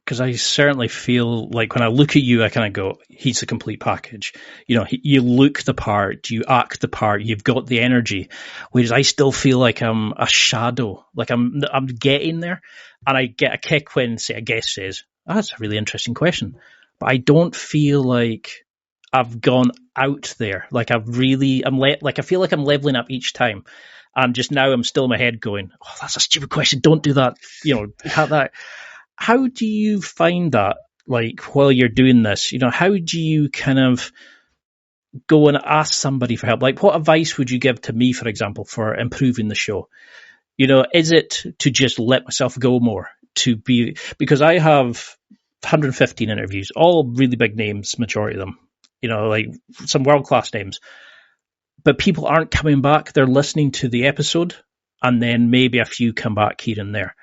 Because I certainly feel like when I look at you, I kind of go, he's a complete package. You look the part, you act the part, you've got the energy. Whereas I still feel like I'm a shadow, like I'm getting there. And I get a kick when, say, a guest says, that's a really interesting question. But I don't feel like I've gone out there. Like I feel like I'm leveling up each time. And just now I'm still in my head going, oh, that's a stupid question. Don't do that. Have that. How do you find that, like, while you're doing this? How do you kind of go and ask somebody for help? Like, what advice would you give to me, for example, for improving the show? Is it to just let myself go more? Because I have 115 interviews, all really big names, majority of them, like some world-class names. But people aren't coming back. They're listening to the episode, and then maybe a few come back here and there.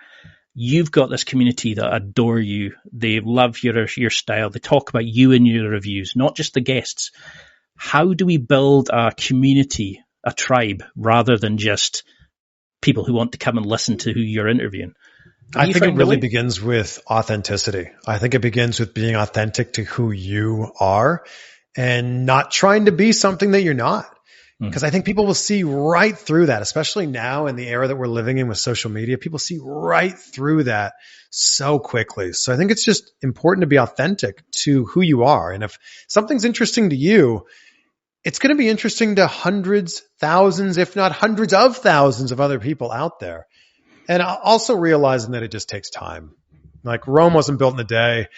You've got this community that adore you. They love your style. They talk about you in your reviews, not just the guests. How do we build a community, a tribe, rather than just people who want to come and listen to who you're interviewing? I think it really begins with authenticity. I think it begins with being authentic to who you are and not trying to be something that you're not. Because I think people will see right through that, especially now in the era that we're living in with social media. People see right through that so quickly. So I think it's just important to be authentic to who you are. And if something's interesting to you, it's going to be interesting to hundreds, thousands, if not hundreds of thousands of other people out there. And also realizing that it just takes time. Like Rome wasn't built in a day.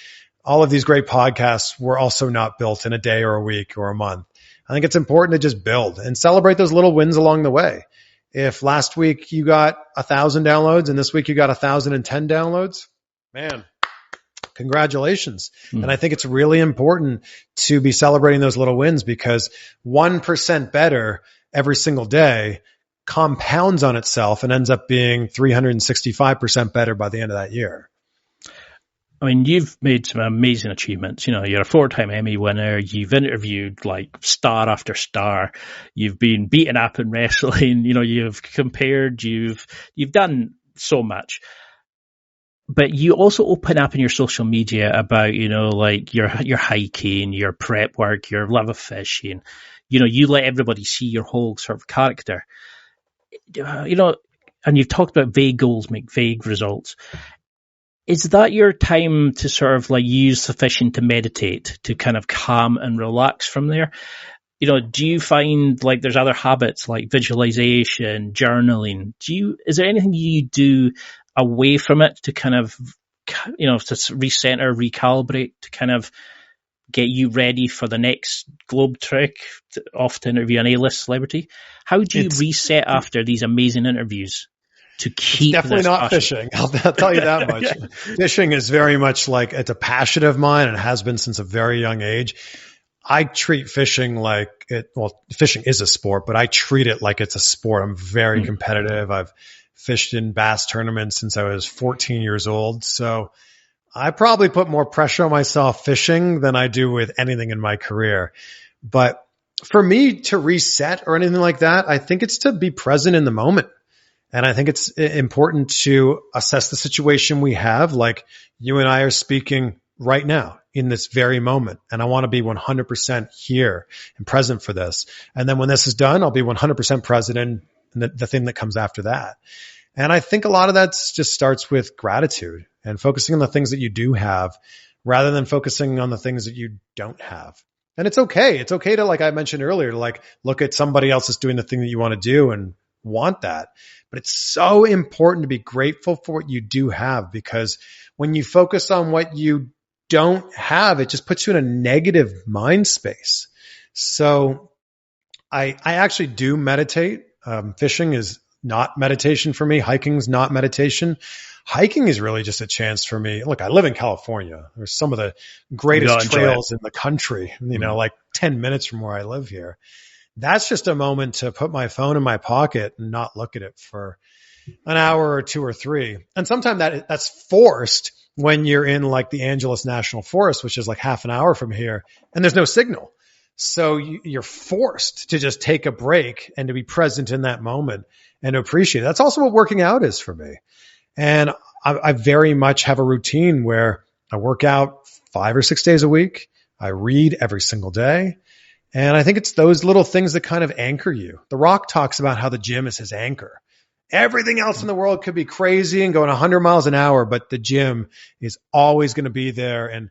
All of these great podcasts were also not built in a day or a week or a month. I think it's important to just build and celebrate those little wins along the way. If last week you got 1,000 downloads and this week you got 1,010 downloads, man, congratulations. And I think it's really important to be celebrating those little wins because 1% better every single day compounds on itself and ends up being 365% better by the end of that year. I mean, you've made some amazing achievements. You're a 4-time Emmy winner. You've interviewed like star after star. You've been beaten up in wrestling. You've compared. You've done so much. But you also open up in your social media about, like your hiking, your prep work, your love of fishing. You let everybody see your whole sort of character. And you've talked about vague goals make vague results. Is that your time to sort of like use the fishing to meditate, to kind of calm and relax from there? Do you find like there's other habits like visualization, journaling? Is there anything you do away from it to kind of, to recenter, recalibrate, to kind of get you ready for the next globe trek, off to interview an A-list celebrity? How do you reset after these amazing interviews? To keep it's definitely not fishing. I'll tell you that much. Yeah. Fishing is very much like it's a passion of mine and has been since a very young age. I treat fishing like fishing is a sport, but I treat it like it's a sport. I'm very competitive. I've fished in bass tournaments since I was 14 years old. So I probably put more pressure on myself fishing than I do with anything in my career. But for me to reset or anything like that, I think it's to be present in the moment. And I think it's important to assess the situation we have. Like you and I are speaking right now in this very moment. And I want to be 100% here and present for this. And then when this is done, I'll be 100% present in the thing that comes after that. And I think a lot of that just starts with gratitude and focusing on the things that you do have rather than focusing on the things that you don't have. And it's okay. It's okay to, like I mentioned earlier, to like look at somebody else that's doing the thing that you want to do and want that. But it's so important to be grateful for what you do have, because when you focus on what you don't have, it just puts you in a negative mind space. So I actually do meditate. Fishing is not meditation for me. Hiking's not meditation. Hiking is really just a chance for me. Look, I live in California. There's some of the greatest trails in the country, like 10 minutes from where I live here. That's just a moment to put my phone in my pocket and not look at it for an hour or two or three. And sometimes that's forced when you're in like the Angeles National Forest, which is like half an hour from here, and there's no signal. So you're forced to just take a break and to be present in that moment and to appreciate it. That's also what working out is for me. And I very much have a routine where I work out 5 or 6 days a week. I read every single day. And I think it's those little things that kind of anchor you. The Rock talks about how the gym is his anchor. Everything else in the world could be crazy and going 100 miles an hour, but the gym is always going to be there and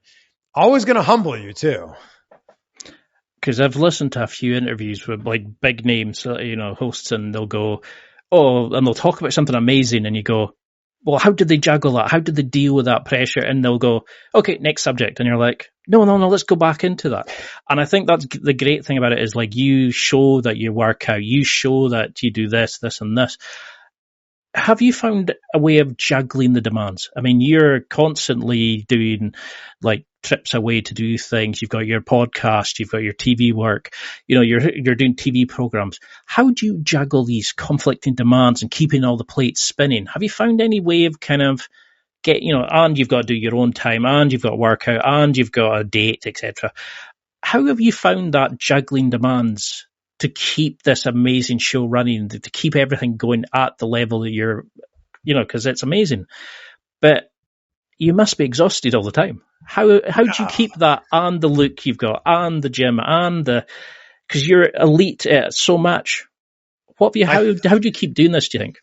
always going to humble you too. Because I've listened to a few interviews with like big names, hosts, and they'll go, and they'll talk about something amazing, and you go, well, how did they juggle that? How did they deal with that pressure? And they'll go, okay, next subject. And you're like, no, let's go back into that. And I think that's the great thing about it is like you show that you work out, you show that you do this, and this. Have you found a way of juggling the demands? I mean, you're constantly doing like trips away to do things. You've got your podcast, you've got your TV work, you're doing TV programs. How do you juggle these conflicting demands and keeping all the plates spinning? Have you found any way of kind of and you've got to do your own time, and you've got to work out, and you've got a date, etc. How have you found that juggling demands to keep this amazing show running, to keep everything going at the level that you're, because it's amazing, but you must be exhausted all the time. How do you keep that and the look you've got and the gym and because you're elite at so much? How do you keep doing this, do you think?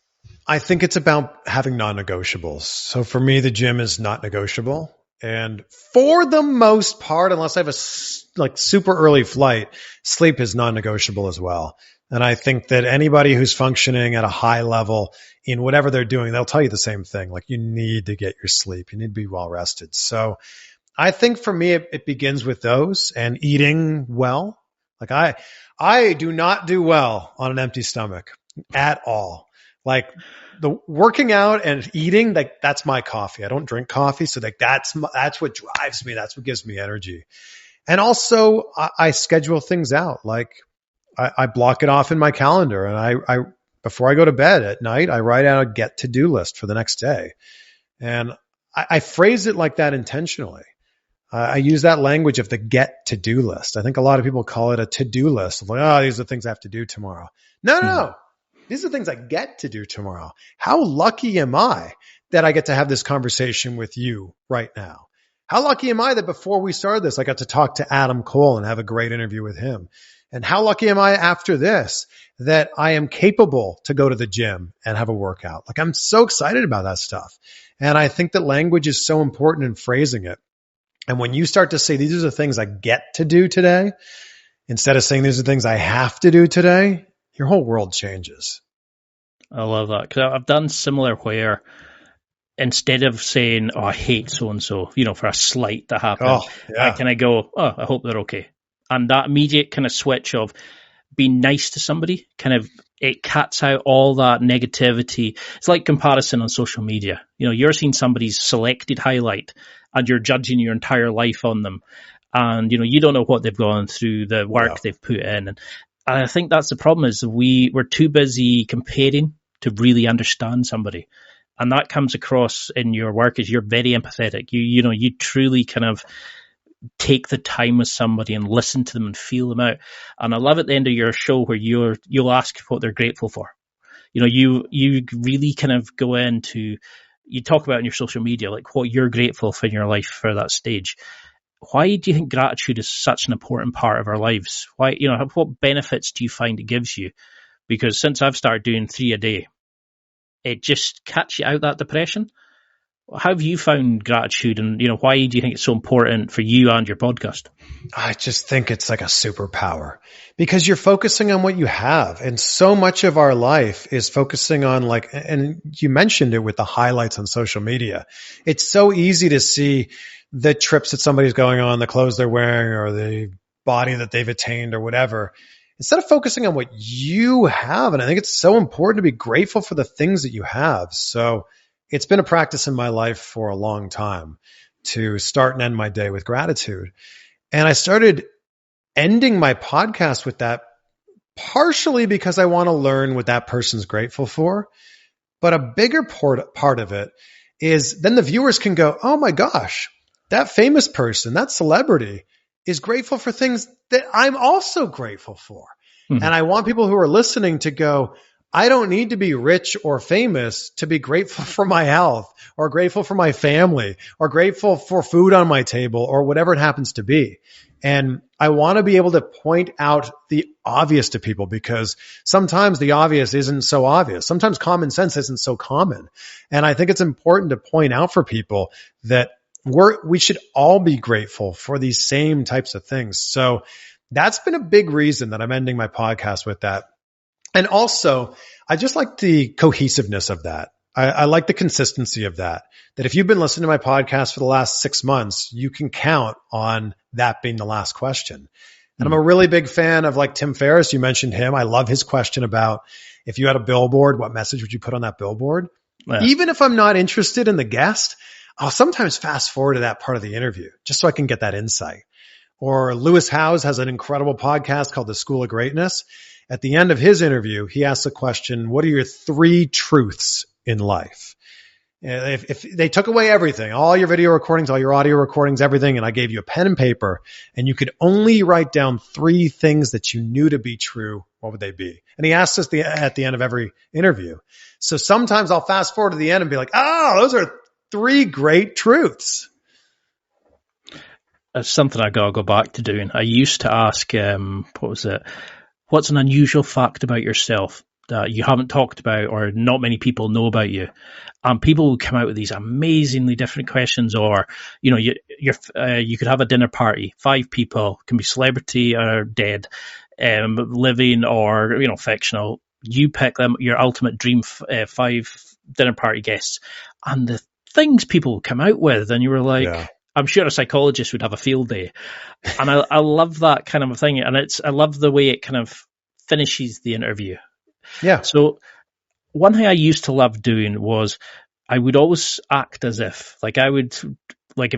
I think it's about having non-negotiables. So for me, the gym is not negotiable. And for the most part, unless I have a super early flight, sleep is non-negotiable as well. And I think that anybody who's functioning at a high level in whatever they're doing, they'll tell you the same thing. Like, you need to get your sleep. You need to be well rested. So I think for me, it begins with those and eating well. Like I do not do well on an empty stomach at all. Like, the working out and eating, like, that's my coffee. I don't drink coffee. So like, that's what drives me. That's what gives me energy. And also I schedule things out. Like, I block it off in my calendar, and I before I go to bed at night, I write out a get to do list for the next day. And I phrase it like that intentionally. I use that language of the get to do list. I think a lot of people call it a to do list. Like, oh, these are the things I have to do tomorrow. No. These are things I get to do tomorrow. How lucky am I that I get to have this conversation with you right now? How lucky am I that before we started this, I got to talk to Adam Cole and have a great interview with him? And how lucky am I after this that I am capable to go to the gym and have a workout? Like, I'm so excited about that stuff. And I think that language is so important in phrasing it. And when you start to say, these are the things I get to do today, instead of saying these are the things I have to do today, your whole world changes. I love that, because I've done similar where instead of saying, oh, I hate so-and-so, for a slight that happened, I kind of go, oh, I hope they're okay. And that immediate kind of switch of being nice to somebody, it cuts out all that negativity. It's like comparison on social media. You're seeing somebody's selected highlight and you're judging your entire life on them. And, you don't know what they've gone through, the work they've put in. And I think that's the problem, is we're too busy comparing to really understand somebody. And that comes across in your work as you're very empathetic. You truly kind of take the time with somebody and listen to them and feel them out. And I love at the end of your show where you'll ask what they're grateful for. You really kind of go into, you talk about in your social media, like what you're grateful for in your life for that stage. Why do you think gratitude is such an important part of our lives? Why, what benefits do you find it gives you? Because since I've started doing 3 a day, it just cuts you out that depression. How have you found gratitude, and why do you think it's so important for you and your podcast? I just think it's like a superpower because you're focusing on what you have. And so much of our life is focusing on and you mentioned it with the highlights on social media. It's so easy to see the trips that somebody's going on, the clothes they're wearing, or the body that they've attained or whatever, instead of focusing on what you have. And I think it's so important to be grateful for the things that you have. So it's been a practice in my life for a long time to start and end my day with gratitude. And I started ending my podcast with that partially because I want to learn what that person's grateful for. But a bigger part of it is then the viewers can go, oh my gosh, that famous person, that celebrity is grateful for things that I'm also grateful for. Mm-hmm. And I want people who are listening to go, I don't need to be rich or famous to be grateful for my health or grateful for my family or grateful for food on my table or whatever it happens to be. And I want to be able to point out the obvious to people because sometimes the obvious isn't so obvious. Sometimes common sense isn't so common. And I think it's important to point out for people that we should all be grateful for these same types of things. So that's been a big reason that I'm ending my podcast with that. And also, I just like the cohesiveness of that. I like the consistency of that if you've been listening to my podcast for the last 6 months, you can count on that being the last question. And I'm a really big fan of Tim Ferriss. You mentioned him. I love his question about if you had a billboard, what message would you put on that billboard? Yeah. Even if I'm not interested in the guest, I'll sometimes fast forward to that part of the interview just so I can get that insight. Or Lewis Howes has an incredible podcast called The School of Greatness. At the end of his interview, he asks the question, what are your 3 truths in life? If they took away everything, all your video recordings, all your audio recordings, everything, and I gave you a pen and paper, and you could only write down 3 things that you knew to be true, what would they be? And he asks us at the end of every interview. So sometimes I'll fast forward to the end and be like, those are 3 great truths. It's something I gotta go back to doing. I used to ask, what's an unusual fact about yourself that you haven't talked about or not many people know about you? And people will come out with these amazingly different questions. Or, you could have a dinner party, 5 people, can be celebrity or dead, living or, fictional. You pick them, your ultimate dream 5 dinner party guests. And the things people come out with, and you were like, yeah. I'm sure a psychologist would have a field day. And I love that kind of a thing. And I love the way it kind of finishes the interview. Yeah. So one thing I used to love doing was I would always act as if, if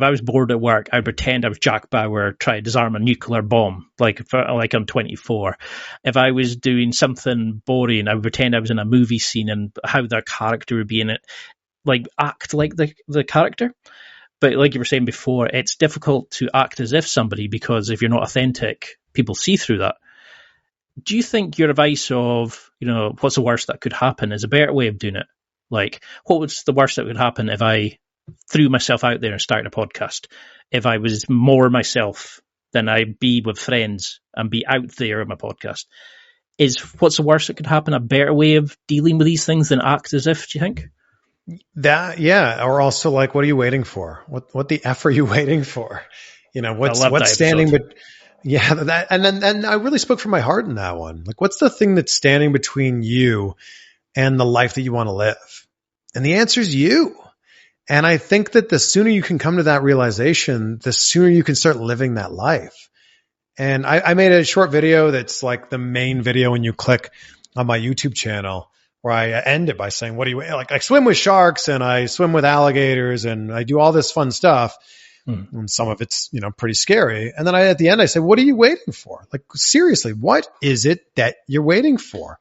I was bored at work, I'd pretend I was Jack Bauer trying to disarm a nuclear bomb, like on 24. If I was doing something boring, I would pretend I was in a movie scene and how their character would be in it, act like the character. But like you were saying before, it's difficult to act as if somebody, because if you're not authentic, people see through that. Do you think your advice of, what's the worst that could happen is a better way of doing it? What was the worst that could happen if I threw myself out there and started a podcast? If I was more myself than I'd be with friends and be out there on my podcast? Is what's the worst that could happen a better way of dealing with these things than act as if, do you think? That, yeah. Or also what are you waiting for? What the F are you waiting for? What's standing, but yeah, that, and then I really spoke from my heart in that one. What's the thing that's standing between you and the life that you want to live? And the answer is you. And I think that the sooner you can come to that realization, the sooner you can start living that life. And I made a short video that's the main video when you click on my YouTube channel, where I end it by saying, what do you I swim with sharks and I swim with alligators and I do all this fun stuff. And some of it's, pretty scary. And then at the end, I said, what are you waiting for? Seriously, what is it that you're waiting for?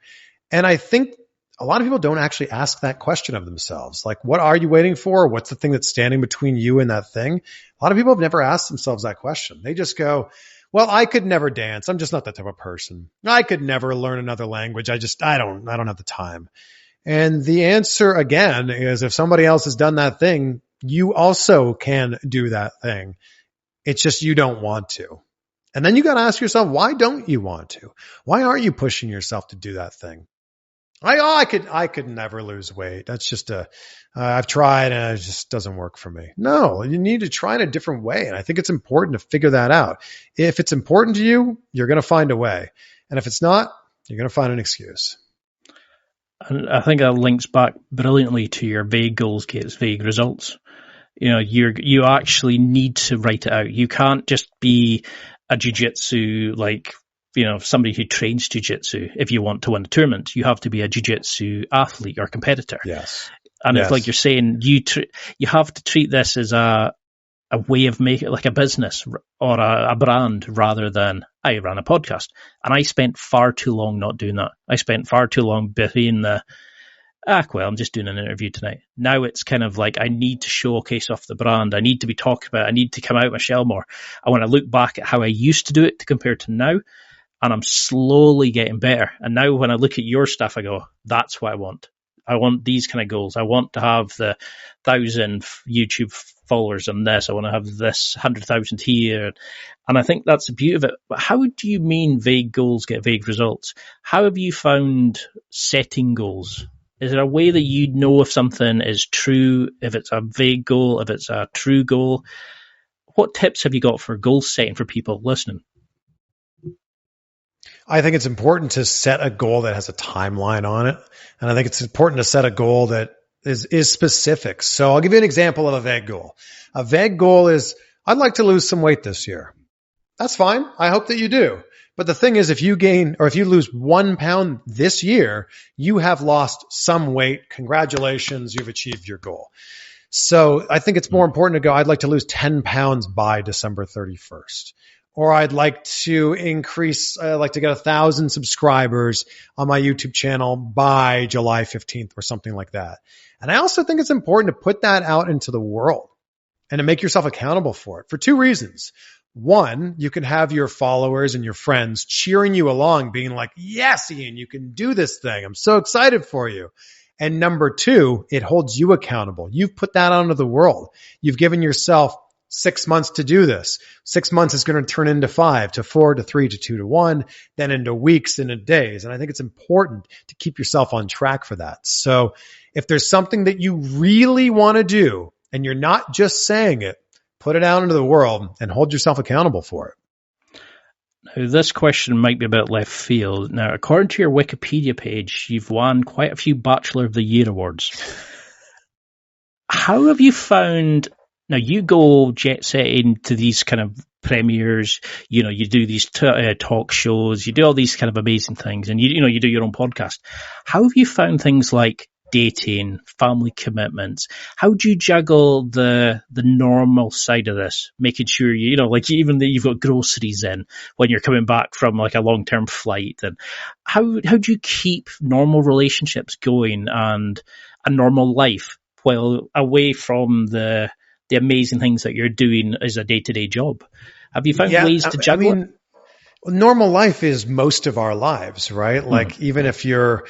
And I think a lot of people don't actually ask that question of themselves. What are you waiting for? What's the thing that's standing between you and that thing? A lot of people have never asked themselves that question. They just go, well, I could never dance. I'm just not that type of person. I could never learn another language. I don't have the time. And the answer again is, if somebody else has done that thing, you also can do that thing. It's just you don't want to. And then you got to ask yourself, why don't you want to? Why aren't you pushing yourself to do that thing? I could never lose weight. That's just I've tried and it just doesn't work for me. No, you need to try in a different way. And I think it's important to figure that out. If it's important to you, you're going to find a way. And if it's not, you're going to find an excuse. And I think that links back brilliantly to your vague goals gets vague results. You actually need to write it out. You can't just be a jiu-jitsu, somebody who trains jiu-jitsu. If you want to win a tournament, you have to be a jiu-jitsu athlete or competitor. Yes. And it's like you're saying, you have to treat this as a way of making it like a business or a brand rather than I ran a podcast. And I spent far too long not doing that. I spent far too long being I'm just doing an interview tonight. Now it's kind of like I need to showcase off the brand. I need to be talked about. I need to come out of my shell more. I want to look back at how I used to do it compared to now, and I'm slowly getting better. And now when I look at your stuff, I go, that's what I want. I want these kind of goals. I want to have the 1,000 YouTube followers on this. I want to have this 100,000 here. And I think that's the beauty of it. But how do you mean vague goals get vague results? How have you found setting goals? Is there a way that you know if something is true, if it's a vague goal, if it's a true goal? What tips have you got for goal setting for people listening? I think it's important to set a goal that has a timeline on it. And I think it's important to set a goal that is specific. So I'll give you an example of a vague goal. A vague goal is, I'd like to lose some weight this year. That's fine. I hope that you do. But the thing is, if you lose 1 pound this year, you have lost some weight. Congratulations. You've achieved your goal. So I think it's more important to go, I'd like to lose 10 pounds by December 31st. Or I'd like to I'd like to get 1,000 subscribers on my YouTube channel by July 15th or something like that. And I also think it's important to put that out into the world and to make yourself accountable for it for two reasons. One, you can have your followers and your friends cheering you along, being like, yes, Ian, you can do this thing. I'm so excited for you. And number two, it holds you accountable. You've put that out into the world. You've given yourself 6 months to do this. 6 months is going to turn into 5 to 4 to 3 to 2 to 1, then into weeks and into days. And I think it's important to keep yourself on track for that. So if there's something that you really want to do and you're not just saying it, put it out into the world and hold yourself accountable for it. Now, this question might be a bit left field. Now, according to your Wikipedia page, you've won quite a few Bachelor of the Year awards. How have you found... Now, you go jet setting to these kind of premieres, you do these talk shows, you do all these kind of amazing things, and you do your own podcast. How have you found things like dating, family commitments? How do you juggle the normal side of this, making sure even that you've got groceries in when you're coming back from like a long-term flight? And how do you keep normal relationships going and a normal life while away from the amazing things that you're doing as a day-to-day job? Have you found ways to juggle it? Normal life is most of our lives, right? Like even if you're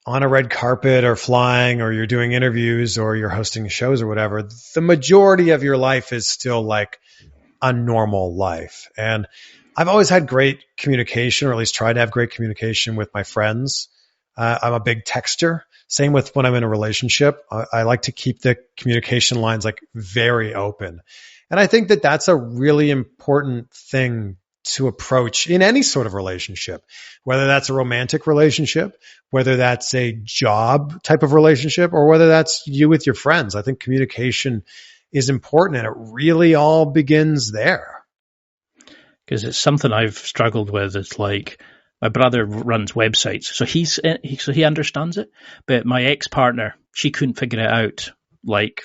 on a red carpet or flying or you're doing interviews or you're hosting shows or whatever, the majority of your life is still like a normal life. And I've always had great communication, or at least tried to have great communication with my friends. I'm a big texter. Same with when I'm in a relationship. I like to keep the communication lines like very open. And I think that that's a really important thing to approach in any sort of relationship, whether that's a romantic relationship, whether that's a job type of relationship, or whether that's you with your friends. I think communication is important, and it really all begins there. Because it's something I've struggled with. It's like, my brother runs websites, so he understands it. But my ex-partner, she couldn't figure it out. Like,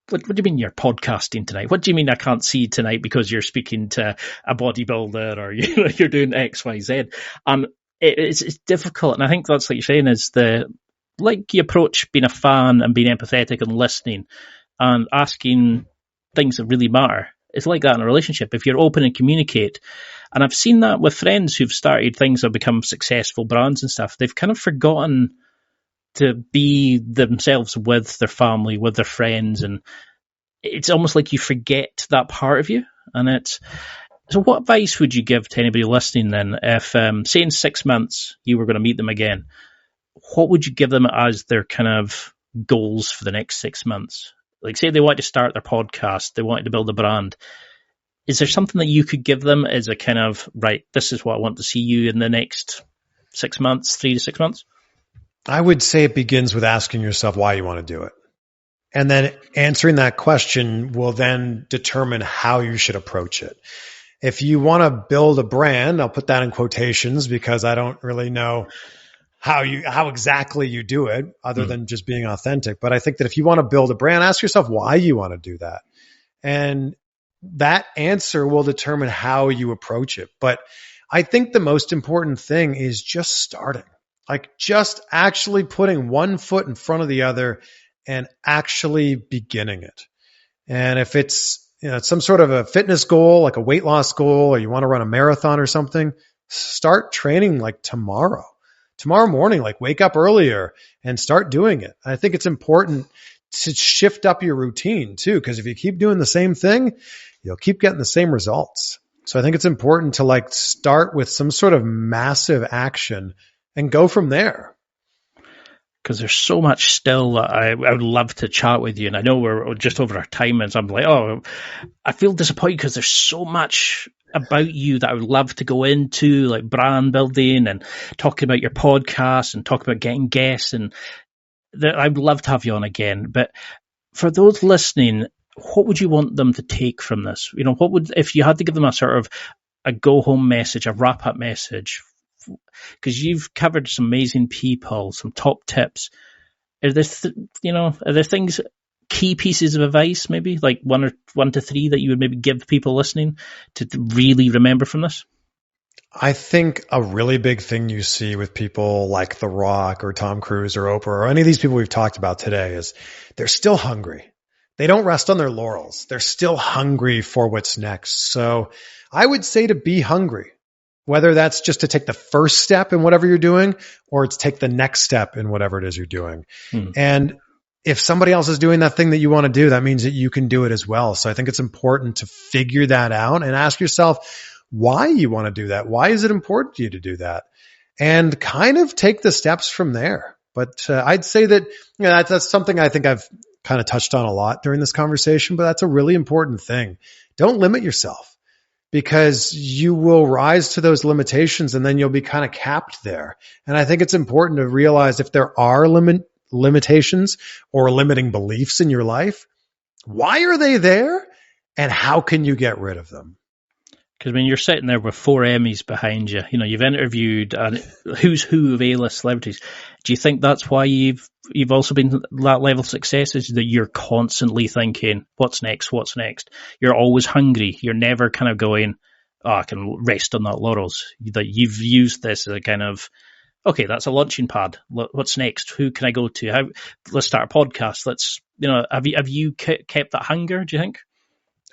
what do you mean you're podcasting tonight? What do you mean I can't see you tonight because you're speaking to a bodybuilder or you're doing X, Y, Z? And it's difficult. And I think that's what you're saying is you approach being a fan and being empathetic and listening and asking things that really matter. It's like that in a relationship. If you're open and communicate, and I've seen that with friends who've started things that have become successful brands and stuff, they've kind of forgotten to be themselves with their family, with their friends, and it's almost like you forget that part of you. And so what advice would you give to anybody listening then if, say in 6 months, you were going to meet them again? what would you give them as their kind of goals for the next 6 months? Like, say they want to start their podcast, they wanted to build a brand. Is there something that you could give them as a kind of, right, this is what I want to see you in the next 6 months, 3 to 6 months? I would say it begins with asking yourself why you want to do it. And then answering that question will then determine how you should approach it. If you want to build a brand, I'll put that in quotations because I don't really know how exactly you do it other than just being authentic. But I think that if you want to build a brand, ask yourself why you want to do that. And that answer will determine how you approach it. But I think the most important thing is just starting, like just actually putting one foot in front of the other and actually beginning it. And if it's, some sort of a fitness goal, like a weight loss goal, or you want to run a marathon or something, start training like tomorrow morning, like wake up earlier and start doing it. I think it's important to shift up your routine too, because if you keep doing the same thing, you'll keep getting the same results. So I think it's important to like start with some sort of massive action and go from there. Because there's so much still that I would love to chat with you. And I know we're just over our time, and so I'm like, I feel disappointed because there's so much about you that I would love to go into, like brand building and talking about your podcast and talking about getting guests. And I would love to have you on again. But for those listening, what would you want them to take from this? If you had to give them a sort of a go home message, a wrap up message, because you've covered some amazing people, some top tips. Are there things, key pieces of advice, maybe like one to three that you would maybe give people listening to really remember from this? I think a really big thing you see with people like The Rock or Tom Cruise or Oprah or any of these people we've talked about today is they're still hungry. They don't rest on their laurels. They're still hungry for what's next. So I would say to be hungry. Whether that's just to take the first step in whatever you're doing, or it's take the next step in whatever it is you're doing. And if somebody else is doing that thing that you want to do, that means that you can do it as well. So I think it's important to figure that out and ask yourself why you want to do that. Why is it important to you to do that? And kind of take the steps from there. But I'd say that that's something I think I've kind of touched on a lot during this conversation, but that's a really important thing. Don't limit yourself. Because you will rise to those limitations and then you'll be kind of capped there. And I think it's important to realize if there are limitations or limiting beliefs in your life, why are they there and how can you get rid of them? Because when you're sitting there with 4 Emmys behind you, you've interviewed who's who of A-list celebrities. Do you think that's why you've also been that level of success, is that you're constantly thinking, what's next? What's next? You're always hungry. You're never kind of going, I can rest on that laurels. That you've used this as a kind of, okay, that's a launching pad. What's next? Who can I go to? Let's start a podcast. Have you kept that hunger, do you think?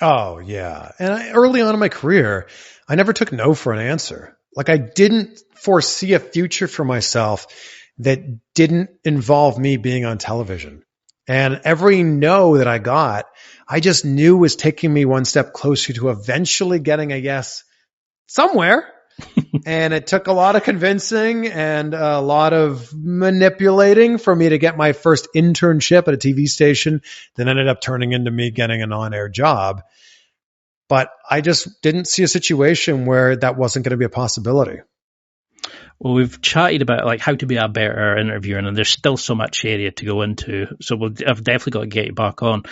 Oh, yeah. And early on in my career, I never took no for an answer. Like I didn't foresee a future for myself that didn't involve me being on television. And every no that I got, I just knew was taking me one step closer to eventually getting a yes somewhere. And it took a lot of convincing and a lot of manipulating for me to get my first internship at a TV station that ended up turning into me getting an on-air job. But I just didn't see a situation where that wasn't going to be a possibility. Well, we've chatted about like how to be a better interviewer, and there's still so much area to go into. So I've definitely got to get you back on.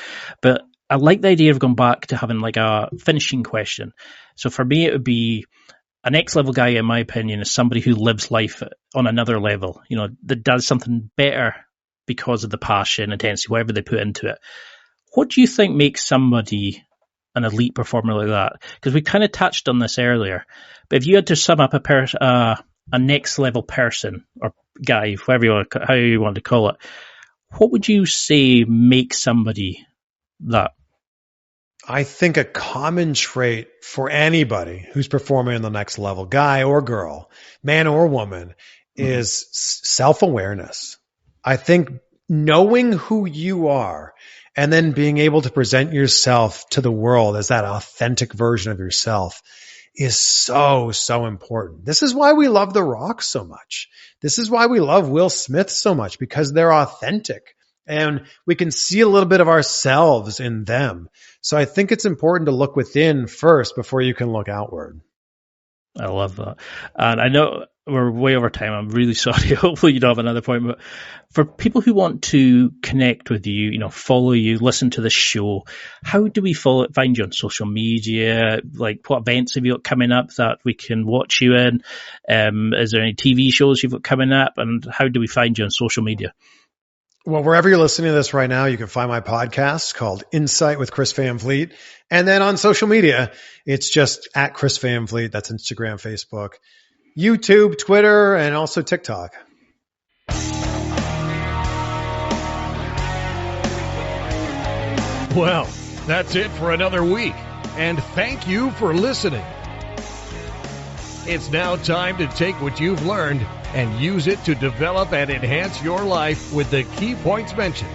But I like the idea of going back to having like a finishing question. So for me, it would be a next level guy, in my opinion, is somebody who lives life on another level, that does something better because of the passion, intensity, whatever they put into it. What do you think makes somebody an elite performer like that? Because we kind of touched on this earlier, but if you had to sum up a next level person or guy, how you want to call it, what would you say makes somebody that? I think a common trait for anybody who's performing on the next level, guy or girl, man or woman, is self-awareness. I think knowing who you are and then being able to present yourself to the world as that authentic version of yourself is so, so important. This is why we love The Rock so much. This is why we love Will Smith so much, because they're authentic and we can see a little bit of ourselves in them. So I think it's important to look within first before you can look outward. I love that. And I know we're way over time. I'm really sorry. Hopefully you don't have another point. But for people who want to connect with you, follow you, listen to the show, how do we find you on social media? Like, what events have you got coming up that we can watch you in? Is there any TV shows you've got coming up? And how do we find you on social media? Well, wherever you're listening to this right now, you can find my podcast called Insight with Chris Van Vliet. And then on social media, it's just at Chris Van Vliet. That's Instagram, Facebook, YouTube, Twitter, and also TikTok. Well, that's it for another week. And thank you for listening. It's now time to take what you've learned and use it to develop and enhance your life with the key points mentioned.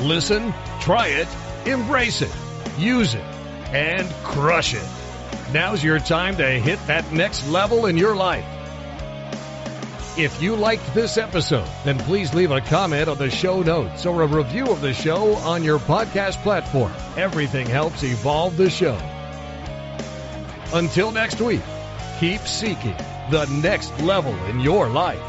Listen, try it, embrace it, use it, and crush it. Now's your time to hit that next level in your life. If you liked this episode, then please leave a comment on the show notes or a review of the show on your podcast platform. Everything helps evolve the show. Until next week, keep seeking the next level in your life.